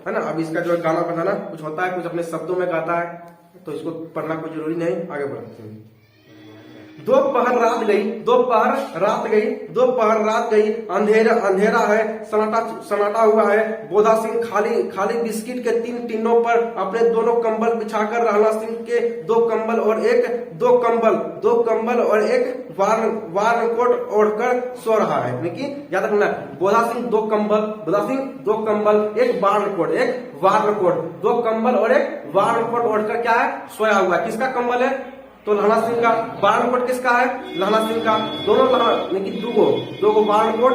है ना। अब इसका जो गाना बजाना कुछ होता है, कुछ अपने शब्दों में गाता है, तो इसको पढ़ना कोई जरूरी नहीं। आगे बढ़ते हैं। दोपहर रात गई, अंधेरा है, सन्नाटा हुआ है। बोधा सिंह खाली बिस्किट के 3 टिन्नों पर अपने दोनों कंबल बिछाकर, राणा सिंह के 2 कंबल और एक वारकोट ओढ़कर सो रहा है। लेकिन याद रखना, बोधा सिंह 2 कंबल, एक वारकोट, 2 कंबल और एक वारकोट ओढ़कर क्या है, सोया हुआ है। किसका कंबल है, तो लाला सिंह का। वारकोट किसका है, लाला सिंह का। दोनों लेकिन दो वारकोट,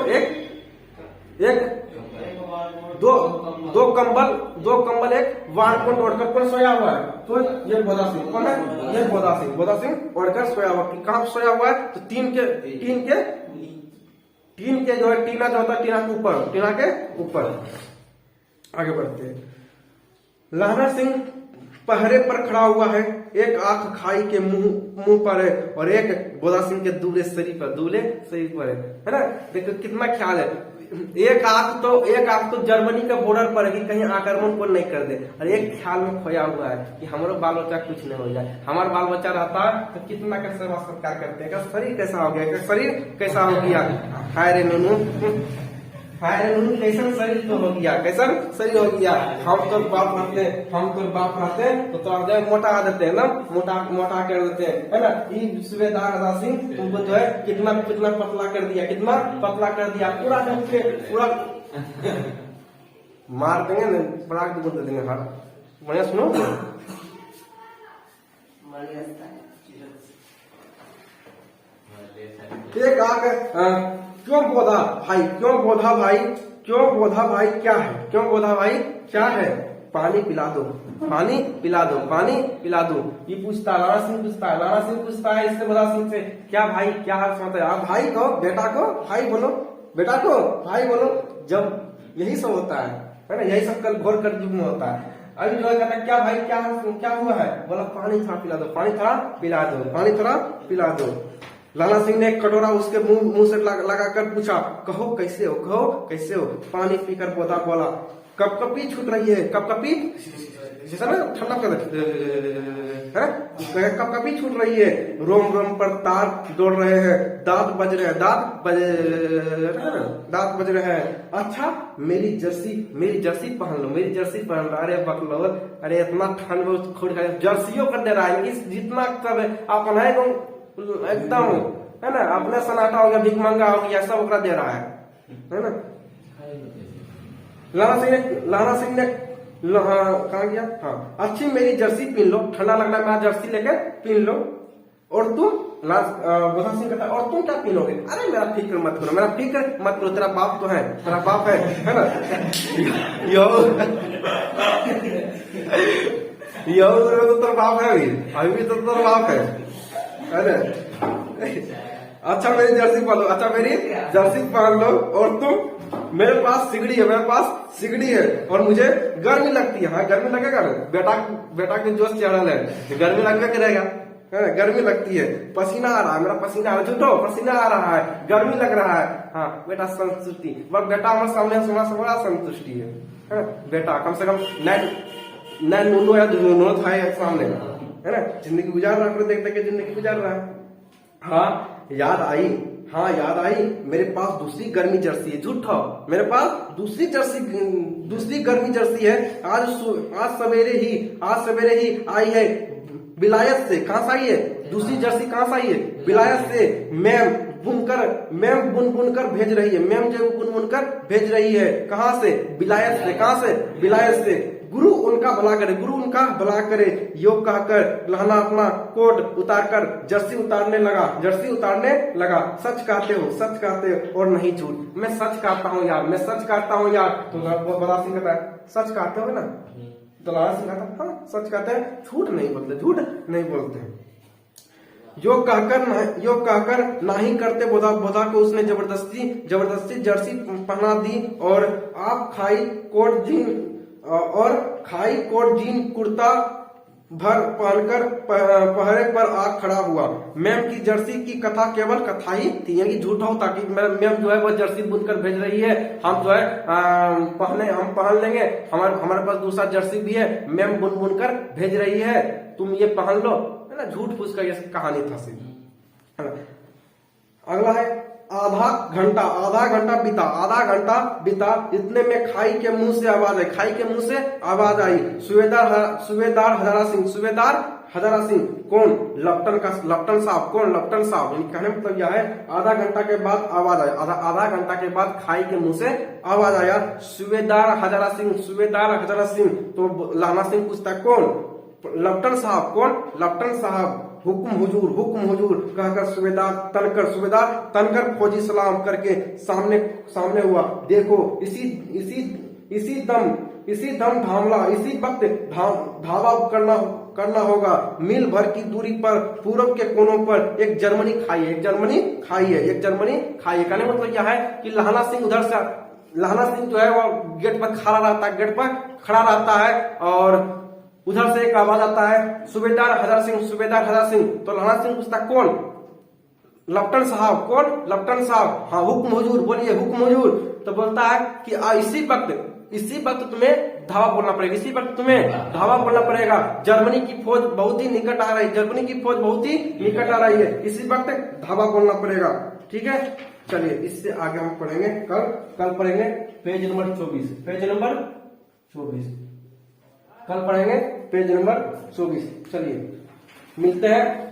दो कंबल एक वारकोट ओढ़कर कौन सोया हुआ है, तो ये बोधा सिंह। कौन है, ये बोधा सिंह ओढ़कर सोया हुआ। कहाँ सोया हुआ है, तो टीन के जो है, टीना जो होता है, टीना के ऊपर। आगे बढ़ते हैं। लाला सिंह पहरे पर खड़ा हुआ है, एक आंख खाई के मुंह पर है, और एक बोधा सिंह के दूल्हे शरीर पर है ना। देखो कितना ख्याल है। एक आंख तो जर्मनी के बॉर्डर पर है कि कहीं आक्रमण को नहीं कर दे, और एक ख्याल में खोया हुआ है कि हमारा बाल बच्चा कुछ नहीं हो जाए। हमारा बाल बच्चा रहता तो कितना का सेवा सत्कार करते हैं, शरीर कैसा हो गया, शरीर कैसा हो गया, हाय रे नूनू। कैसन शरीर तो हो गया, कैसन शरीर हो गया। हम तो बाप रहते तो तोरा मोटा देते हैं ना, मोटा कर देते हैं, है ना। ये सूबेदार हज़ारा सिंह तुमको जो है कितना पतला कर दिया, कितना पतला कर दिया, पूरा मार देंगे ना, बड़ा बोल देंगे। हाँ बढ़िया सुनो, एक आकर क्यों बोधा भाई, क्यों बोधा भाई, क्यों बोधा भाई क्या है, क्यों बोधा भाई क्या है, पानी पिला दो, पानी पिला दो, पानी पिला दो। ये पूछता है लाना सिंह, पूछता है इससे बोधा सिंह से, क्या भाई क्या हाल समाचार। आप भाई को बेटा को भाई बोलो, बेटा को भाई बोलो। जब यही सब होता है ना, यही सब कल घोर कर युग में होता है। अभी जो कहता है क्या भाई क्या हुआ है, बोला पानी थोड़ा पिला दो, पानी थोड़ा पिला दो, पानी थोड़ा पिला दो। लाला सिंह ने एक कटोरा उसके मुंह से लगाकर पूछा, कहो कैसे हो, कहो कैसे हो। पानी पीकर बोधा बोला, कपकपी छूट रही है, कपकपी जैसा ना ठंडा कर कपकपी छूट रही है, रोम रोम पर तार दौड़ रहे हैं, दांत बज रहे हैं, दांत बज रहे हैं। अच्छा मेरी जर्सी पहन लो, मेरी जर्सी पहन लो। अरे बकलोल, अरे इतना ठंड में खोल जर्सियों कर दे रहा है, जितना सब अपन है एकदम, है ना, अपने सन्नाटा हो गया, भीख मंगा हो गया, सब ओकरा दे रहा है ना। लाना सिंह ने कहा गया, हाँ अच्छी मेरी जर्सी पहन लो, ठंडा लग रहा है, मेरा जर्सी लेकर पहन लो। और तुम बोधा सिंह कहता, और तुम क्या पहनोगे। अरे मेरा फिक्र मत करो, मेरा फिक्र मत करो, तेरा बाप तो है, तेरा बाप है ना। यो तो तेरा बाप है, अभी भी तो तेरा बाप है। अरे अच्छा मेरी जर्सी पहन लो, अच्छा मेरी जर्सी पहन लो। और तुम, मेरे पास सिगड़ी है, मेरे पास सिगड़ी है, और मुझे गर्मी लगती है। हाँ गर्मी लगेगा ना, बेटा के जोश चढ़ल है, गर्मी लगने करेगा, गर्मी लगती है। पसीना आ रहा है, मेरा पसीना आ रहा है, झूठो पसीना आ रहा है, गर्मी लग रहा है। हाँ बेटा संतुष्टि, बस बेटा हमारे सामने बड़ा संतुष्टि है बेटा, कम से कम न नूनो या नूनो था सामने, है ना, जिंदगी गुजार रहा है, देखते जिंदगी गुजार रहा है। हाँ याद आई, मेरे पास दूसरी गर्मी जर्सी है, झूठा, मेरे पास दूसरी गर्मी जर्सी है। आज सवेरे ही आई है विलायत से। कहां से आई है दूसरी जर्सी, कहां से आई है, विलायत से। मैम बुन कर भेज रही है, मैम जो बुन कर भेज रही है। कहां से, विलायत से, कहां से, विलायत से। गुरु उनका भला करे, योग कहकर लहना अपना कोट उतारकर जर्सी उतारने लगा। सच कहते हो और नहीं झूठ। मैं सच कहता हूँ यार, तो बड़ा सिंह कहता है सच कहते हो ना, तो लाला सिंह कहता हाँ सच कहते हैं, झूठ नहीं बोलते। योग कहकर नहीं करते बोधा को उसने जबरदस्ती जर्सी पहना दी, और आप खाई कोट जीन कुर्ता भर पहनकर पहरे पर आग खड़ा हुआ। मैम की जर्सी की कथा केवल कथा ही थी, यानी झूठ हो, ताकि मैम जो है वो जर्सी बुनकर भेज रही है, हम जो है हम पहन लेंगे, हमारे पास दूसरा जर्सी भी है, मैम बुनकर भेज रही है, तुम ये पहन लो, है ना। झूठ फूस का ये कहानी था सीधी। अगला है आधा घंटा बीता, इतने में खाई के मुंह से आवाज आई। सूबेदार हज़ारा सिंह कौन, लप्टन साहब। यानी कहने मतलब यह है आधा घंटा के बाद आवाज आया, आधा घंटा के बाद खाई के मुंह से आवाज आया, सूबेदार हज़ारा सिंह। तो लाना सिंह पूछता कौन, लप्टन साहब। हुक्म हुजूर कहकर सूबेदार तनकर फौजी सलाम करके सामने हुआ। देखो इसी दम धामला, इसी वक्त धावा करना होगा। मील भर की दूरी पर पूरब के कोनों पर एक जर्मनी खाई है। कहने मतलब क्या है कि लाना सिंह जो है वो गेट पर खड़ा रहता है, और उधर से एक आवाज आता है सूबेदार हज़ारा सिंह। तो लाना सिंह पूछता कौन, लप्टन साहब। हाँ हुक्म हुजूर, बोलिए हुक्म हुजूर। तो बोलता है कि इसी वक्त तुम्हें धावा बोलना पड़ेगा, जर्मनी की फौज बहुत ही निकट आ रही है, इसी वक्त धावा बोलना पड़ेगा। ठीक है, चलिए इससे आगे हम पढ़ेंगे कल पढ़ेंगे पेज नंबर 24, पेज नंबर 24 कल पढ़ेंगे पेज नंबर 24। चलिए मिलते हैं।